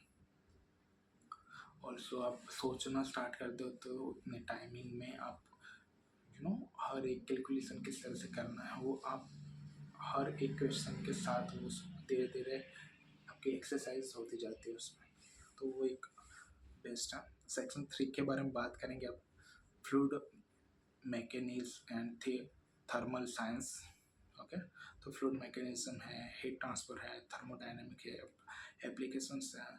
ऑल्सो आप सोचना स्टार्ट कर दो तो उतने टाइमिंग में आप हर एक कैलकुलेशन किस तरह से करना है वो आप हर एक क्वेश्चन के साथ वो धीरे धीरे आपकी एक्सरसाइज होती जाती है उसमें। तो वो एक बेस्ट है। सेक्शन 3 के बारे में बात करेंगे अब, fluid mechanism and thermal science. Okay, तो फ्लूइड मैकेनिज्म है, हीट ट्रांसफर है, थर्मोडायनेमिक है, एप्लीकेशंस है,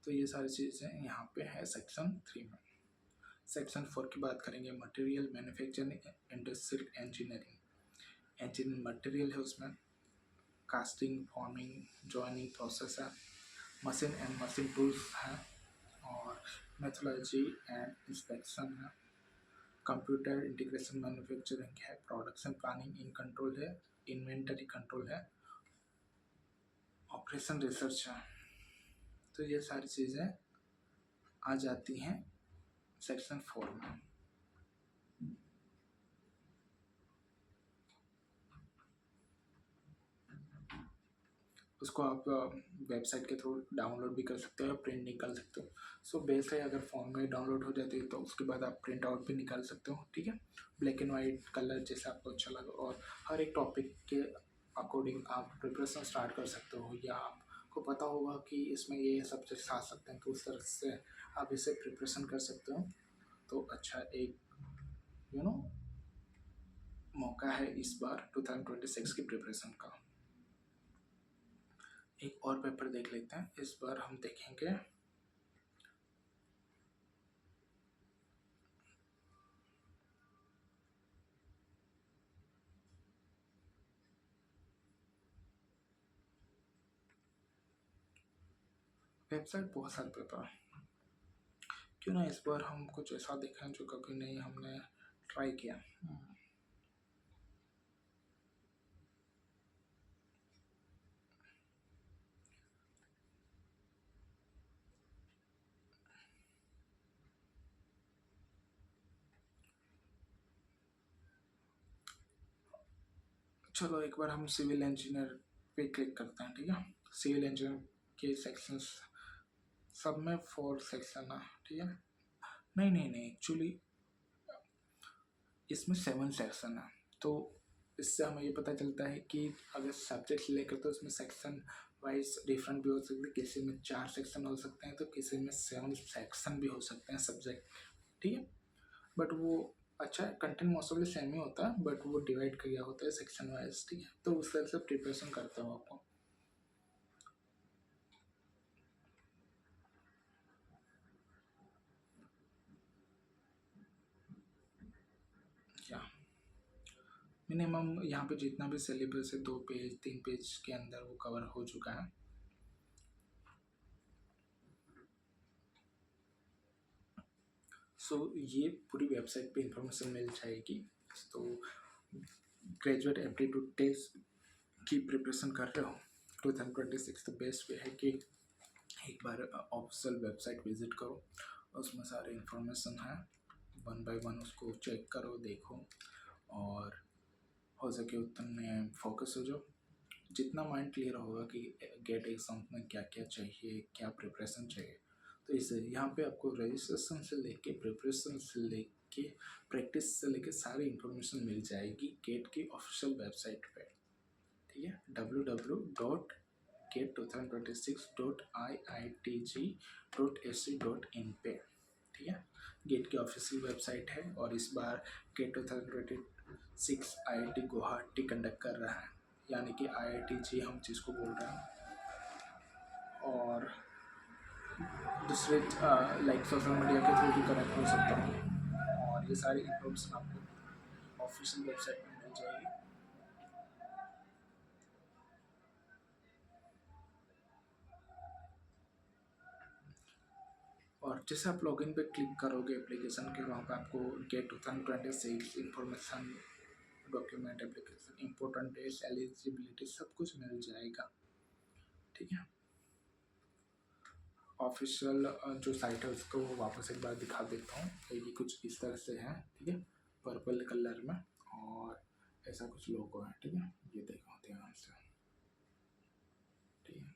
तो ये सारी चीज़ें यहाँ पे है सेक्शन 3 में। सेक्शन 4 की बात करेंगे, material manufacturing industrial engineering material है उसमें, कास्टिंग, फॉर्मिंग, जॉइनिंग प्रोसेस है, मशीन एंड मशीन टूल्स हैं, और मेथोलॉजी एंड इंस्पेक्शन है, कंप्यूटर इंटीग्रेशन मैन्युफैक्चरिंग है, प्रोडक्शन प्लानिंग इन कंट्रोल है, इन्वेंटरी कंट्रोल है, ऑपरेशन रिसर्च है। तो ये सारी चीज़ें आ जाती हैं सेक्शन 4 में। उसको आप वेबसाइट के थ्रू डाउनलोड भी कर सकते हो या प्रिंट निकाल सकते हो। सो बेस्ट है अगर फ़ोन में डाउनलोड हो जाती है तो उसके बाद आप प्रिंट आउट भी निकाल सकते हो, ठीक है, ब्लैक एंड वाइट कलर जैसा आपको अच्छा लगे, और हर एक टॉपिक के अकॉर्डिंग आप प्रिपरेशन स्टार्ट कर सकते हो, या आपको पता होगा कि इसमें ये सब्जेक्ट्स आ सकते हैं तो उस तरह से आप इसे प्रिपरेशन कर सकते हो। तो अच्छा एक मौका है इस बार 2026 की प्रिपरेशन का। एक और पेपर देख लेते हैं, इस बार हम देखेंगे वेबसाइट बहुत सारे पेपर, क्यों ना इस बार हम कुछ ऐसा देखें जो कभी नहीं हमने ट्राई किया। चलो एक बार हम सिविल इंजीनियर पे क्लिक करते हैं, ठीक है। सिविल इंजीनियर के सेक्शंस सब में 4 सेक्शन है, ठीक है। नहीं एक्चुअली इसमें 7 सेक्शन है, तो इससे हमें ये पता चलता है कि अगर सब्जेक्ट लेकर तो उसमें सेक्शन वाइज डिफरेंट भी हो सकते हैं, किसी में 4 सेक्शन हो सकते हैं तो किसी में 7 सेक्शन भी हो सकते हैं सब्जेक्ट, ठीक है। बट वो अच्छा कंटेंट मोस्टली सेम ही होता है, बट वो डिवाइड किया होता है सेक्शन वाइज, ठीक है। तो उस तरह से प्रिपरेशन करता हूँ आपको। क्या मिनिमम यहाँ पे जितना भी सिलेबस है 2 पेज 3 पेज के अंदर वो कवर हो चुका है। सो ये पूरी वेबसाइट पे इंफॉर्मेशन मिल जाएगी। तो ग्रेजुएट एप्टीट्यूड टेस्ट की प्रिपरेशन कर रहे हो 2026, तो बेस्ट वे है कि एक बार ऑफिशियल वेबसाइट विजिट करो, उसमें सारे इंफॉर्मेशन है, 1 बाय 1 उसको चेक करो, देखो, और हो सके उतने फोकस हो जाओ। जितना माइंड क्लियर होगा कि गेट एग्जाम में क्या क्या चाहिए, क्या प्रिपरेशन चाहिए, तो इसे यहाँ पे आपको रजिस्ट्रेशन से लेके प्रिपरेशन से लेके प्रैक्टिस से लेके सारी इंफॉर्मेशन मिल जाएगी गेट की ऑफिशियल वेबसाइट पे, ठीक है, www.gate2026.iitg.ac.in पे, ठीक है। गेट की ऑफिशियल वेबसाइट है, और इस बार गेट 2026 IIT गुवाहाटी कंडक्ट कर रहा है, यानी कि IITG हम जिसको बोल रहे हैं, और दूसरे लाइक सोशल मीडिया के थ्रू भी कनेक्ट हो सकता हूँ, और ये सारी इन्फॉर्मेशन आपको ऑफिशियल वेबसाइट में मिल जाएगी। और जैसे आप लॉगिन पे क्लिक करोगे एप्लीकेशन के, वहाँ पे आपको GATE 2026 information, document, application, important dates, eligibility सब कुछ मिल जाएगा, ठीक है। ऑफिशियल जो साइट है उसको वापस एक बार दिखा देता हूँ, ये कुछ इस तरह से है, ठीक है, पर्पल कलर में, और ऐसा कुछ लोगो है, ठीक है, ये देखो ध्यान से, ठीक है।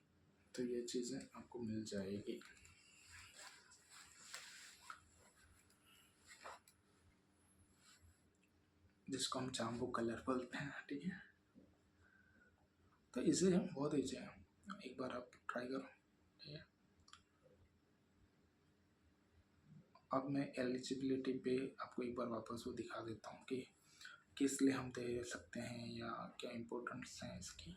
तो ये चीज़ें आपको मिल जाएगी। जिसको हम जाम्बू कलर बोलते हैं, ठीक है। तो इजी है, बहुत ईजी है, एक बार आप ट्राई करो, ठीक है। अब मैं एलिजिबिलिटी पे आपको एक बार वापस वो दिखा देता हूँ कि किस लिए हम दे सकते हैं या क्या इम्पोर्टेंस है इसकी।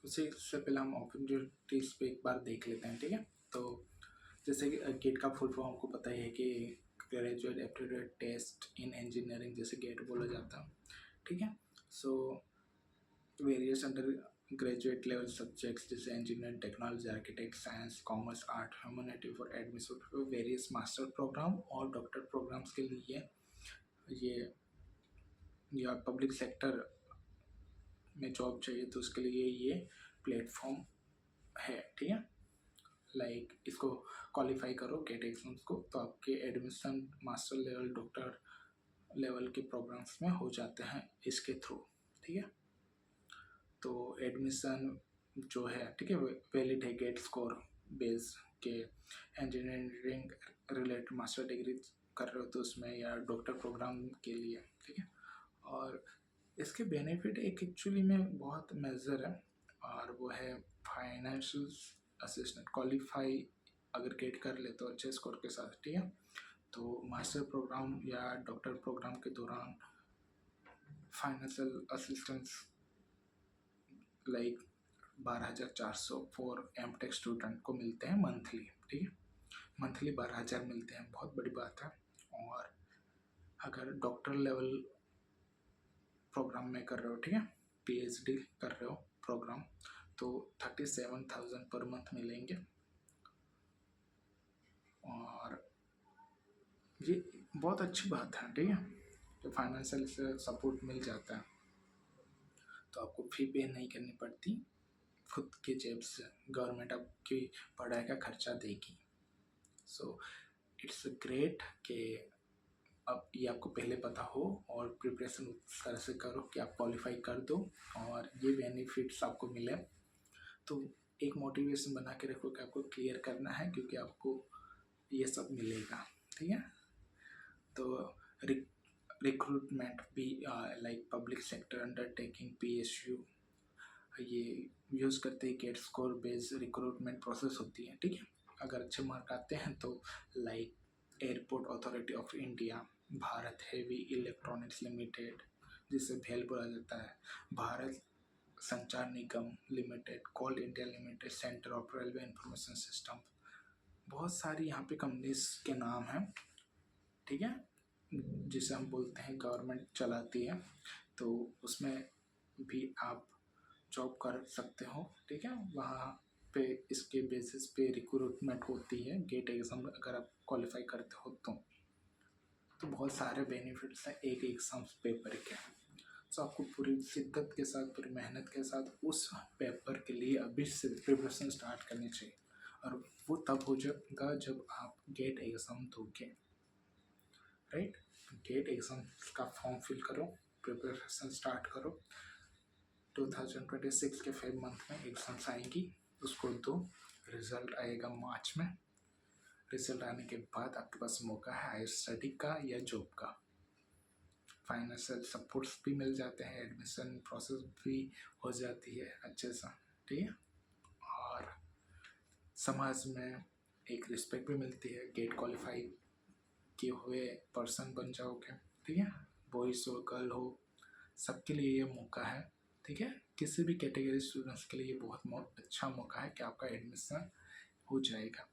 उससे पहले हम अपॉर्चुनिटीज पे एक बार देख लेते हैं, ठीक है। तो जैसे कि गेट का फुल फॉर्म आपको पता ही है कि graduate aptitude test in engineering, जैसे गेट बोला जाता है, ठीक है। So various under graduate level subjects जैसे engineering, technology, architect, science, commerce, art, humanity for admission various master program और डॉक्टर प्रोग्राम्स के लिए ये या पब्लिक सेक्टर में जॉब चाहिए तो उसके लिए ये प्लेटफॉर्म है, ठीक है। लाइक इसको क्वालिफाई करो गेट एग्जाम्स को तो आपके admission master level, doctor level के प्रोग्राम्स में हो जाते हैं इसके थ्रू, ठीक है। तो एडमिशन जो है, ठीक है, वैलिड है गेट स्कोर बेस के। इंजीनियरिंग रिलेटेड मास्टर डिग्री कर रहे हो तो उसमें या डॉक्टर प्रोग्राम के लिए, ठीक है। और इसके बेनिफिट एक एक्चुअली में बहुत मेजर है और वो है फाइनेंशियल असिस्टेंट। क्वालिफाई अगर गेट कर ले तो अच्छे स्कोर के साथ, ठीक है, तो मास्टर प्रोग्राम या डॉक्टर प्रोग्राम के दौरान financial assistance like 12,400 for MTech student को मिलते हैं मंथली, ठीक है। मंथली 12,000 मिलते हैं, बहुत बड़ी बात है। और अगर डॉक्टर लेवल प्रोग्राम में कर रहे हो, ठीक है, पीएचडी कर रहे हो प्रोग्राम, तो 37,000 पर मंथ मिलेंगे। और ये बहुत अच्छी बात है, ठीक है, तो फाइनेंशियल से सपोर्ट मिल जाता है तो आपको फी पे नहीं करनी पड़ती, खुद के जेब से गवर्नमेंट आपकी पढ़ाई का खर्चा देगी। सो इट्स ग्रेट कि अब ये आपको पहले पता हो और प्रिपरेशन उस तरह से करो कि आप क्वालिफाई कर दो और ये बेनिफिट्स आपको मिले। तो एक मोटिवेशन बना के रखो कि आपको क्लियर करना है क्योंकि आपको ये सब मिलेगा, ठीक है। तो रिक्रूटमेंट भी like public sector undertaking PSU ये यूज़ करते हैं GATE score based recruitment process होती है, ठीक है। अगर अच्छे मार्क आते हैं तो like Airport Authority of India, Bharat Heavy Electronics Limited जिसे भेल बोला जाता है, Bharat Sanchar Nigam Limited, Coal India Limited, Centre of Railway Information System, बहुत सारी यहाँ पे कंपनीज के नाम हैं, ठीक है, जिसे हम बोलते हैं गवर्नमेंट चलाती है। तो उसमें भी आप जॉब कर सकते हो, ठीक है। वहाँ पे इसके बेसिस पे रिक्रूटमेंट होती है गेट एग्ज़ाम अगर आप क्वालिफाई करते हो तो बहुत सारे बेनिफिट्स हैं एक एग्ज़ाम पेपर के। सो आपको पूरी शिद्दत के साथ, पूरी मेहनत के साथ उस पेपर के लिए अभी से प्रिपरेशन स्टार्ट करनी चाहिए और वो तब हो जाएगा जब आप गेट एग्ज़ाम दोगे, राइट। गेट एग्ज़ाम का फॉर्म फिल करो, प्रिपरेशन स्टार्ट करो। 2026 के फेब मंथ में एग्ज़ाम्स आएंगी, उसको दो, रिज़ल्ट आएगा मार्च में। रिज़ल्ट आने के बाद आपके पास मौका है हायर स्टडी का या जॉब का। फाइनेंशियल सपोर्ट्स भी मिल जाते हैं, एडमिशन प्रोसेस भी हो जाती है अच्छे से, ठीक है। और समाज में एक रिस्पेक्ट भी मिलती है, गेट क्वालिफाई किए हुए पर्सन बन जाओगे, ठीक है। बॉयज़ हो गर्ल हो सबके लिए ये मौका है, ठीक है। किसी भी कैटेगरी स्टूडेंट्स के लिए बहुत अच्छा मौका है कि आपका एडमिशन हो जाएगा।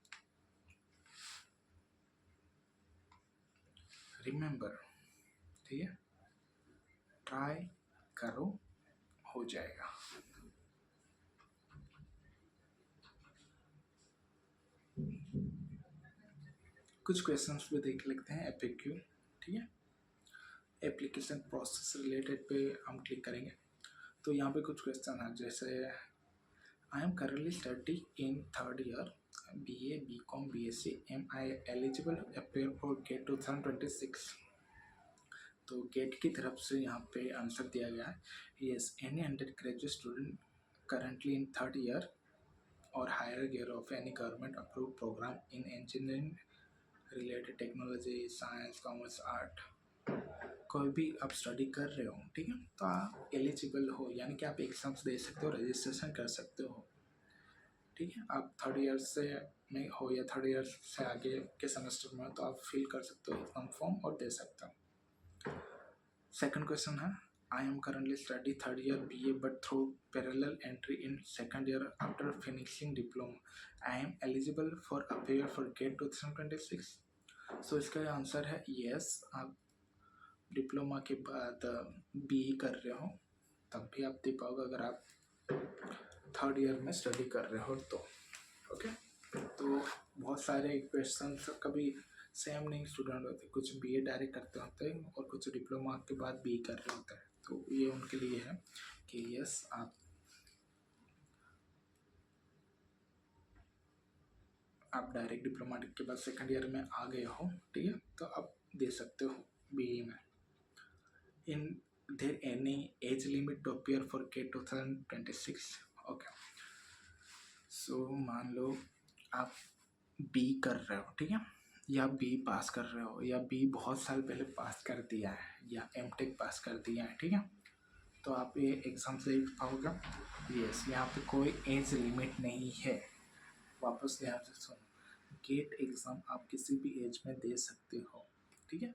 रिमेंबर, ठीक है, ट्राई करो, हो जाएगा। कुछ क्वेश्चंस भी देख लेते हैं एफएक्यू, ठीक है। एप्लीकेशन प्रोसेस रिलेटेड पे हम क्लिक करेंगे तो यहाँ पे कुछ क्वेश्चन है, जैसे I am currently studying in third year BA, BCom, BSc. Am I eligible to appear for GATE 2026? तो गेट की तरफ से यहाँ पे आंसर दिया गया है yes any under graduate student currently in third year और higher year of any government approve program in engineering related technology science commerce art कोई भी आप स्टडी कर रहे हो ठीक है तो आप एलिजिबल हो यानी कि आप एग्जाम्स दे सकते हो रजिस्ट्रेशन कर सकते हो ठीक है आप थर्ड ईयर से में हो या थर्ड ईयर से आगे के सेमेस्टर में हो तो आप फिल कर सकते हो एग्जाम फॉर्म और दे सकते हो सेकंड क्वेश्चन है I am currently study third year BA but through parallel entry in second year after finishing diploma I am eligible for appear for GATE 2026 so इसका आंसर है यस आप डिप्लोमा के बाद BE कर रहे हो तब भी आप दे पाओगे अगर आप थर्ड ईयर में स्टडी कर रहे हो तो ओके तो बहुत सारे क्वेश्चन कभी सेम नहीं स्टूडेंट होते कुछ BA डायरेक्ट करते होते हैं और कुछ डिप्लोमा के बाद BE कर रहे होते हैं तो ये उनके लिए है कि यस आप डायरेक्ट डिप्लोमा के बाद सेकंड ईयर में आ गए हो ठीक है तो आप दे सकते हो BE में in there any age limit to appear for GATE 2026 okay so मान लो आप BE कर रहे हो ठीक है या BE पास कर रहे हो या BE बहुत साल पहले पास कर दिया है या MTech पास कर दिया है ठीक है तो आप ये एग्ज़ाम से पाओगे यस यहाँ पे कोई एज लिमिट नहीं है वापस ध्यान से सुनो गेट एग्ज़ाम आप किसी भी एज में दे सकते हो ठीक है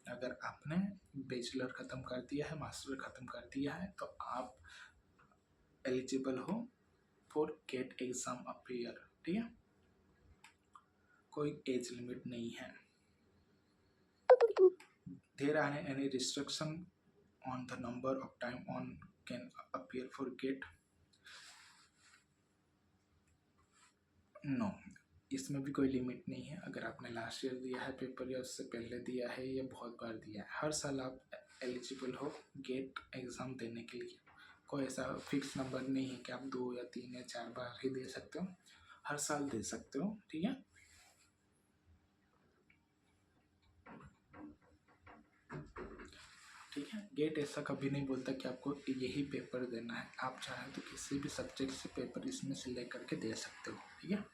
अगर आपने बैचलर ख़त्म कर दिया है मास्टर ख़त्म कर दिया है तो आप एलिजिबल हो फॉर गेट एग्ज़ाम अपियर ठीक है कोई एज लिमिट नहीं है there are any restriction on the number of time on can appear for GATE no इसमें भी कोई लिमिट नहीं है अगर आपने लास्ट ईयर दिया है पेपर या उससे पहले दिया है या बहुत बार दिया है हर साल आप एलिजिबल हो गेट एग्ज़ाम देने के लिए कोई ऐसा फिक्स नंबर नहीं है कि आप 2 या 3 या 4 बार ही दे सकते हो हर साल दे सकते हो ठीक है ठीक है गेट ऐसा कभी नहीं बोलता कि आपको यही पेपर देना है आप चाहे तो किसी भी सब्जेक्ट से पेपर इसमें सिलेक्ट करके दे सकते हो ठीक है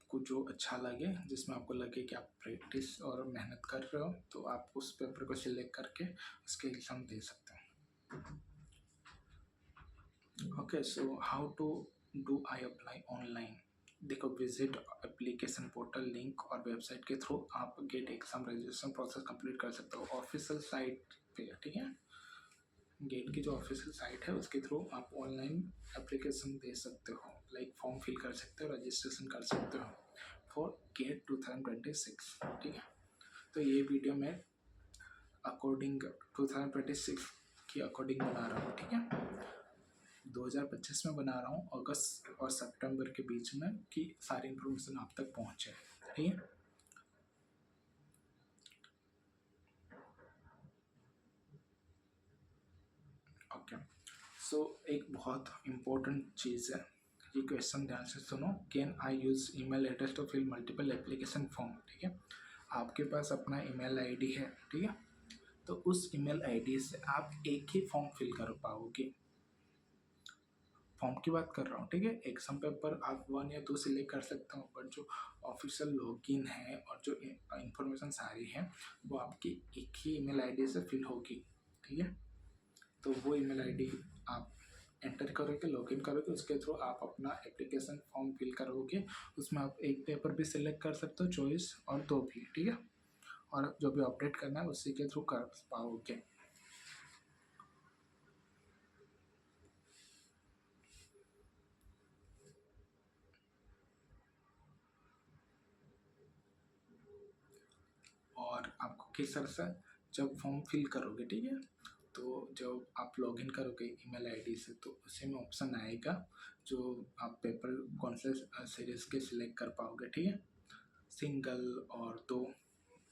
आपको जो अच्छा लगे जिसमें आपको लगे कि आप प्रैक्टिस और मेहनत कर रहे हो तो आप उस पेपर को सिलेक्ट करके उसके एग्ज़ाम दे सकते हो okay so how to do I apply online देखो विजिट एप्लीकेशन पोर्टल लिंक और वेबसाइट के थ्रू आप GATE exam registration process complete कर सकते हो ऑफिशियल साइट पे ठीक है गेट की जो ऑफिशियल साइट है उसके थ्रू आप ऑनलाइन एप्लीकेशन दे सकते हो लाइक फॉर्म फिल कर सकते हो रजिस्ट्रेशन कर सकते हो फॉर गेट 2026 ठीक है तो ये वीडियो मैं अकॉर्डिंग 2026 की अकॉर्डिंग बना रहा हूँ ठीक है 2025 में बना रहा हूँ अगस्त और सितंबर के बीच में कि सारी इन्फॉर्मेशन आप तक पहुँचे ठीक है ओके सो एक बहुत इम्पोर्टेंट चीज़ है ये क्वेश्चन ध्यान से सुनो can I use email address to fill multiple application form ठीक है आपके पास अपना ईमेल आईडी है ठीक है तो उस ईमेल आईडी से आप एक ही फॉर्म फिल कर पाओगे फॉर्म की बात कर रहा हूँ ठीक है एग्जाम पेपर आप 1 या 2 सिलेक्ट कर सकते हो बट जो ऑफिशियल लॉगिन है और जो इंफॉर्मेशन सारी है वो आपकी एक ही ईमेल आईडी से फिल होगी ठीक है तो वो ईमेल आईडी आप एंटर करोगे लॉगिन करोगे उसके थ्रू आप अपना एप्लीकेशन फॉर्म फिल करोगे उसमें आप एक पेपर भी सिलेक्ट कर सकते हो चॉइस और 2 भी ठीक है और जो भी अपडेट करना है उसी के थ्रू कर पाओगे और आपको किस तरह से जब फॉर्म फिल करोगे ठीक है तो जब आप लॉगिन करोगे ईमेल आईडी से तो उसी में ऑप्शन आएगा जो आप पेपर कौन से सीरीज़ के सिलेक्ट कर पाओगे ठीक है सिंगल और 2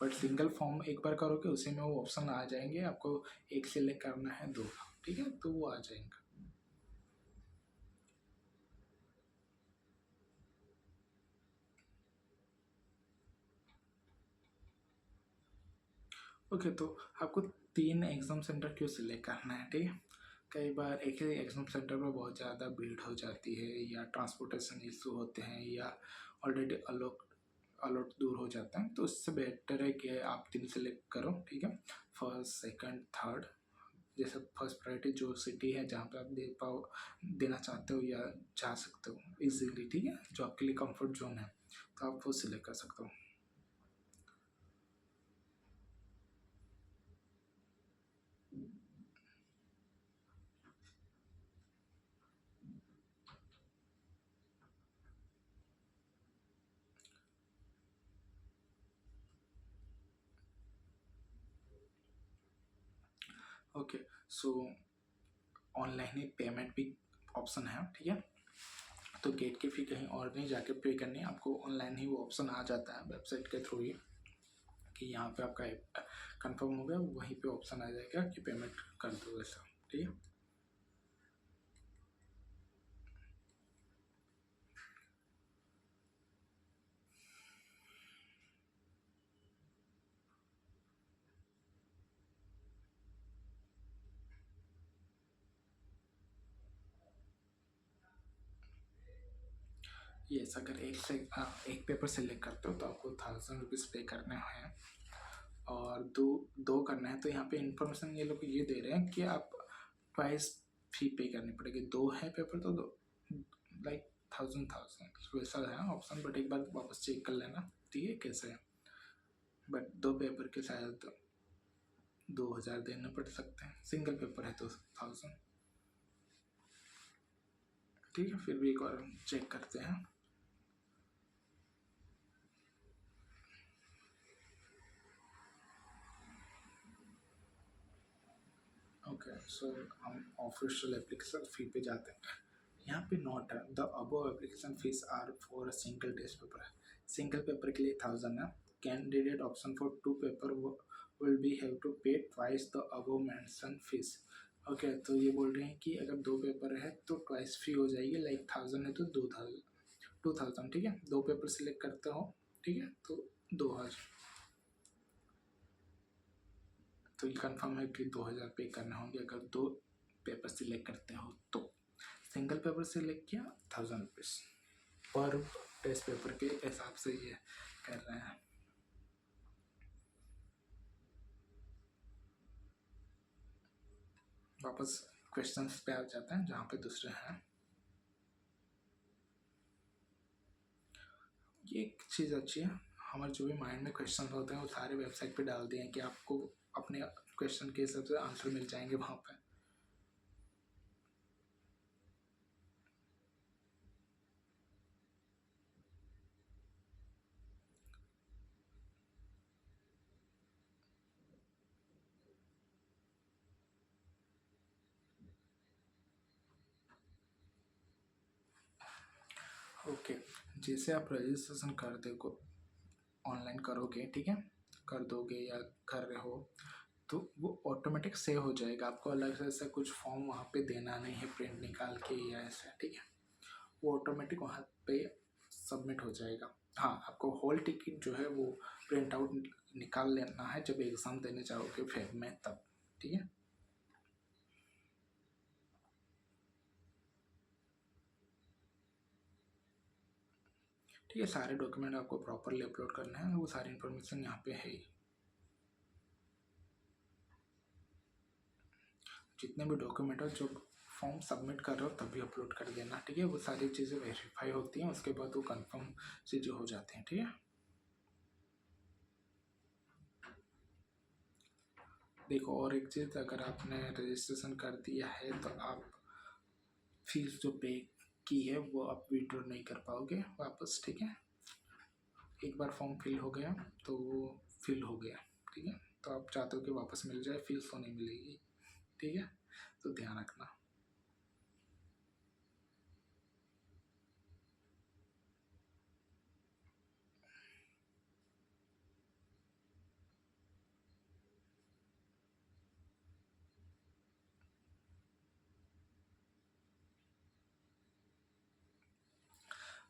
बट सिंगल फॉर्म एक बार करोगे उसी में वो ऑप्शन आ जाएंगे, आपको एक सिलेक्ट करना है दो, ठीक है, तो वो आ जाएंगे। ओके, तो आपको 3 एग्ज़ाम सेंटर क्यों सिलेक्ट करना है, ठीक है। कई बार एक ही एग्ज़ाम सेंटर पर बहुत ज़्यादा भीड़ हो जाती है, या ट्रांसपोर्टेशन इशू होते हैं, या ऑलरेडी अलॉट अलॉट दूर हो जाता है, तो उससे बेटर है कि आप 3 सेलेक्ट करो, ठीक है। फर्स्ट, सेकंड, थर्ड, जैसे फर्स्ट प्रायोरिटी जो सिटी है जहाँ पे आप दे पाओ, देना चाहते हो या जा सकते हो इजीली, ठीक है, जो आपके लिए कंफर्ट जोन है, तो आप वो सिलेक्ट कर सकते हो। ओके, सो ऑनलाइन ही पेमेंट भी ऑप्शन है, ठीक है। तो गेट की फ़ी कहीं और नहीं जाके पे करनी है, आपको ऑनलाइन ही वो ऑप्शन आ जाता है वेबसाइट के थ्रू ही, कि यहाँ पे आपका कंफर्म हो गया, वहीं पे ऑप्शन आ जाएगा कि पेमेंट कर दो ऐसा, ठीक है। यस, अगर एक पेपर सेलेक्ट करते हो तो आपको 1000 रुपीज़ पे करने हैं, और दो दो करना है, तो यहाँ पे इंफॉर्मेशन ये लोग ये दे रहे हैं कि आप ट्वाइस फी पे करनी पड़ेगी। दो है पेपर तो दो, लाइक 1000 वैसा है ऑप्शन, बट एक बार वापस चेक कर लेना, ठीक है, कैसे है। बट दो पेपर के शायद 2000 देने पड़ सकते हैं, सिंगल पेपर है तो 1000, ठीक है। फिर भी एक बार चेक करते हैं। ओके, सो हम ऑफिशियल एप्लीकेशन फ़ी पे जाते हैं। यहाँ पे नोट है, the above application fees are for a single test paper है, सिंगल पेपर के लिए 1000 है। Candidate option for 2 paper will be have to pay twice the above mention fees. Okay, तो ये बोल रहे हैं कि अगर 2 पेपर है तो ट्वाइस फी हो जाएगी, लाइक 1000 है तो 2000, ठीक है। 2 पेपर सिलेक्ट करते हो, ठीक है, तो 2000, तो ये कन्फर्म है कि 2000 पे करने होंगे अगर 2 पेपर सिलेक्ट करते हो तो। सिंगल पेपर सिलेक्ट किया 1000 रुपीज़ पर टेस्ट पेपर के हिसाब से ये कर रहे हैं। वापस क्वेश्चंस पे आ जाते हैं जहाँ पे दूसरे हैं। ये एक चीज़ अच्छी है, हमारे जो भी माइंड में क्वेश्चन होते हैं वो सारे वेबसाइट पे डाल दिए हैं कि आपको अपने क्वेश्चन के हिसाब से आंसर मिल जाएंगे वहाँ पे। ओके, जैसे आप रजिस्ट्रेशन कर दे को ऑनलाइन करोगे, ठीक है, कर दोगे या कर रहे हो, तो वो ऑटोमेटिक सेव हो जाएगा, आपको अलग से ऐसा कुछ फॉर्म वहाँ पे देना नहीं है प्रिंट निकाल के या ऐसा, ठीक है। वो ऑटोमेटिक वहाँ पे सबमिट हो जाएगा। हाँ, आपको हॉल टिकट जो है वो प्रिंट आउट निकाल लेना है जब एग्ज़ाम देने जाओगे फेब में तब, ठीक है। ठीक है, सारे डॉक्यूमेंट आपको प्रॉपरली अपलोड करना है, वो सारी इन्फॉर्मेशन यहाँ पे है ही। जितने भी डॉक्यूमेंट हो जो फॉर्म सबमिट कर रहे हो तभी अपलोड कर देना, ठीक है। वो सारी चीज़ें वेरीफाई होती हैं, उसके बाद वो कंफर्म चीज़ें हो जाती हैं, ठीक है। देखो, और एक चीज़, अगर आपने रजिस्ट्रेशन कर दिया है तो आप फीस जो पे की है वो आप विड्रॉ नहीं कर पाओगे वापस, ठीक है। एक बार फॉर्म फिल हो गया तो वो फिल हो गया, ठीक है। तो आप चाहते हो कि वापस मिल जाए, फीस तो नहीं मिलेगी, ठीक है, तो ध्यान रखना।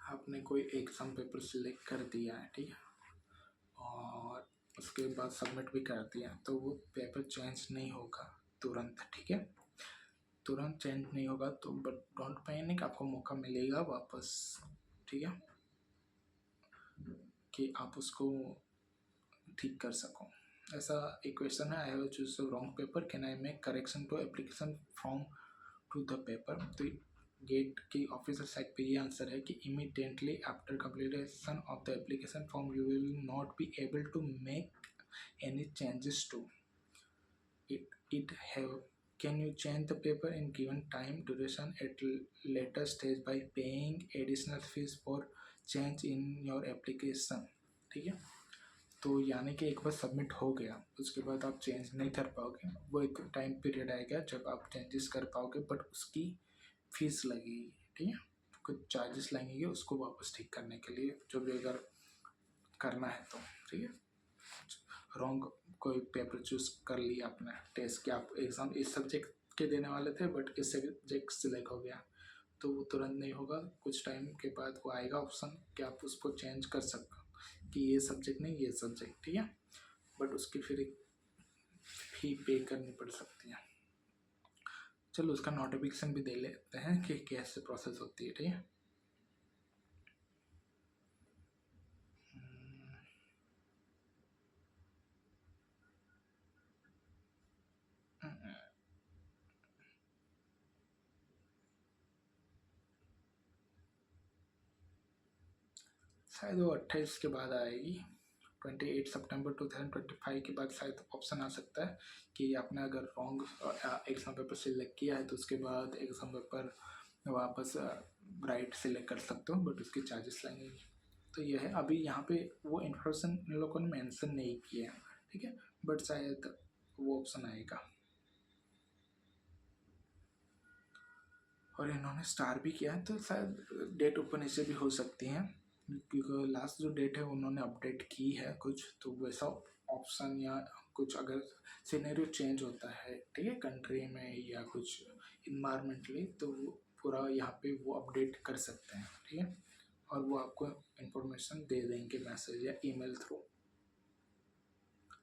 आपने कोई एग्ज़ाम पेपर सिलेक्ट कर दिया है, ठीक है, और उसके बाद सबमिट भी कर दिया, तो वो पेपर चेंज नहीं होगा तुरंत, ठीक है, तुरंत चेंज नहीं होगा। तो बट डोंट पैनिक, आपको मौका मिलेगा वापस, ठीक है, कि आप उसको ठीक कर सको। ऐसा एक क्वेश्चन है, I have choose the wrong paper, can I make correction to application from to the paper. तो गेट की ऑफिशियल साइट पे ये आंसर है कि immediately after completion of the application form you will not be able to make any changes to it have can you change the paper in given time duration at later stage by paying additional fees for change in your application, ठीक है। तो यानी कि एक बार submit हो गया उसके बाद आप चेंज नहीं कर पाओगे, वो एक टाइम पीरियड आएगा जब आप चेंजेस कर पाओगे, बट उसकी फीस लगेगी, ठीक है, कुछ चार्जेस लगेंगे उसको वापस ठीक करने के लिए, जो भी अगर करना है तो, ठीक है। रॉन्ग कोई पेपर चूज कर लिया आपने, टेस्ट के आप एग्ज़ाम इस सब्जेक्ट के देने वाले थे बट इस सब्जेक्ट सिलेक्ट हो गया, तो वो तुरंत नहीं होगा, कुछ टाइम के बाद वो आएगा ऑप्शन कि आप उसको चेंज कर सकते हो कि ये सब्जेक्ट नहीं ये सब्जेक्ट, ठीक है, बट उसकी फिर एक फी पे करनी पड़ सकती है। चलो उसका नोटिफिकेशन भी दे लेते हैं कि कैसे प्रोसेस होती है, ठीक है। शायद वो 28 के बाद आएगी, 28 सितंबर 2025 के बाद शायद ऑप्शन आ सकता है कि आपने अगर रॉन्ग एग्ज़ाम पेपर सिलेक्ट किया है तो उसके बाद एग्ज़ाम पेपर वापस राइट सिलेक्ट कर सकते हो, बट उसके चार्जेस लगेंगे। तो यह है, अभी यहाँ पे वो इन्फॉर्मेशन इन लोगों ने मेंशन नहीं किया है, ठीक है, बट शायद वो ऑप्शन आएगा। और इन्होंने स्टार भी किया है तो शायद डेट ओपन ऐसे भी हो सकती हैं, क्योंकि लास्ट जो डेट है उन्होंने अपडेट की है कुछ, तो वैसा ऑप्शन या कुछ अगर सिनेरियो चेंज होता है, ठीक है, कंट्री में या कुछ इन्वायरमेंटली, तो वो पूरा यहाँ पे वो अपडेट कर सकते हैं, ठीक है, और वो आपको इंफॉर्मेशन दे देंगे मैसेज या email through.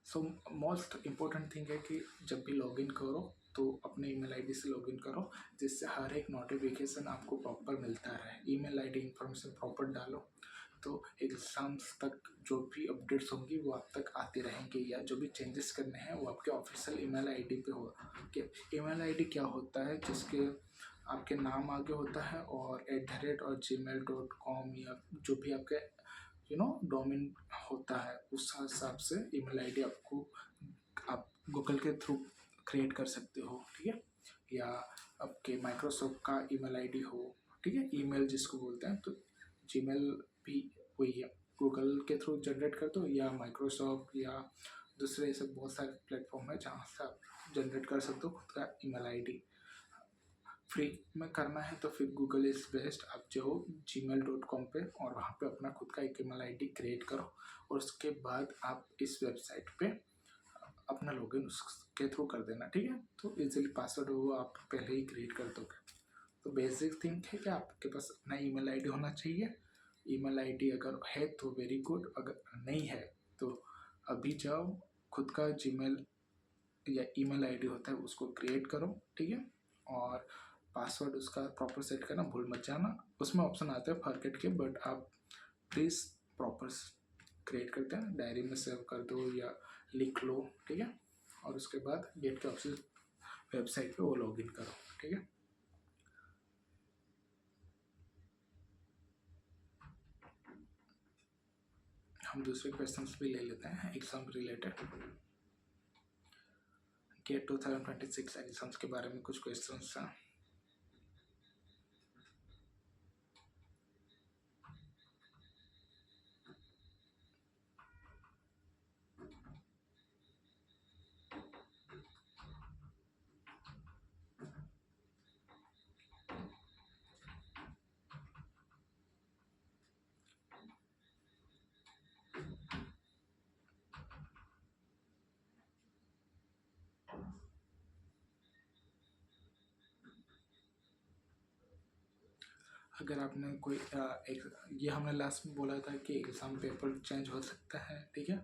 So most important thing है कि जब भी लॉगिन करो तो अपने ईमेल आईडी से लॉगिन करो, जिससे हर एक नोटिफिकेशन आपको प्रॉपर मिलता रहे। ईमेल आईडी इंफॉर्मेशन प्रॉपर डालो तो एग्ज़ाम्स तक जो भी अपडेट्स होंगी वो आप तक आते रहेंगे, या जो भी चेंजेस करने हैं वो आपके ऑफिशियल ईमेल आईडी पे हो। कि ईमेल आईडी क्या होता है, जिसके आपके नाम आगे होता है और @gmail.com या जो भी आपके डोमेन होता है उस हिसाब से ईमेल आईडी आपको आप गूगल के थ्रू क्रिएट कर सकते हो, ठीक है, या आपके माइक्रोसॉफ्ट का ईमेल आईडी हो, ठीक है, ईमेल जिसको बोलते हैं, तो जीमेल भी वही है, गूगल के थ्रू जनरेट कर दो या माइक्रोसॉफ्ट या दूसरे ऐसे बहुत सारे प्लेटफॉर्म है जहाँ से आप जनरेट कर सकते हो खुद का ईमेल आईडी। फ्री में करना है तो फिर गूगल इज़ बेस्ट, आप जो gmail.com पे और वहाँ पे अपना खुद का एक ईमेल आईडी क्रिएट करो, और उसके बाद आप इस वेबसाइट पे अपना लॉगिन उसके थ्रू कर देना, ठीक है, तो इजीली पासवर्ड वो आप पहले ही क्रिएट कर दोगे। तो बेसिक थिंग है कि आपके पास अपना ईमेल आईडी होना चाहिए, ईमेल आईडी अगर है तो वेरी गुड, अगर नहीं है तो अभी जाओ खुद का जीमेल या ईमेल आईडी होता है उसको क्रिएट करो, ठीक है, और पासवर्ड उसका प्रॉपर सेट करना भूल मत जाना। उसमें ऑप्शन आते हैं फॉरगेट के, बट आप प्लीज़ प्रॉपर क्रिएट करते हैं डायरी में सेव कर दो या लिख लो, ठीक है, और उसके बाद गेट के ऑफिस वेबसाइट पे वो लॉगिन करो, ठीक है। हम दूसरे क्वेश्चंस भी ले लेते हैं एग्जाम रिलेटेड। गेट 2026 एग्जाम्स के बारे में कुछ क्वेश्चंस हैं। अगर आपने कोई ये हमने लास्ट में बोला था कि एग्ज़ाम पेपर चेंज हो सकता है, ठीक है।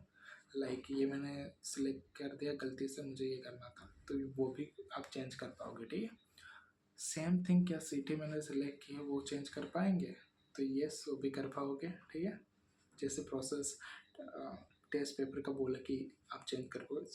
लाइक ये मैंने सिलेक्ट कर दिया गलती से, मुझे ये करना था, तो वो भी आप चेंज कर पाओगे, ठीक है। सेम थिंग, क्या सिटी मैंने सिलेक्ट किया वो चेंज कर पाएंगे? तो यस, वो भी कर पाओगे, ठीक है। जैसे प्रोसेस टेस्ट पेपर का बोला कि आप चेंज कर पाओगे,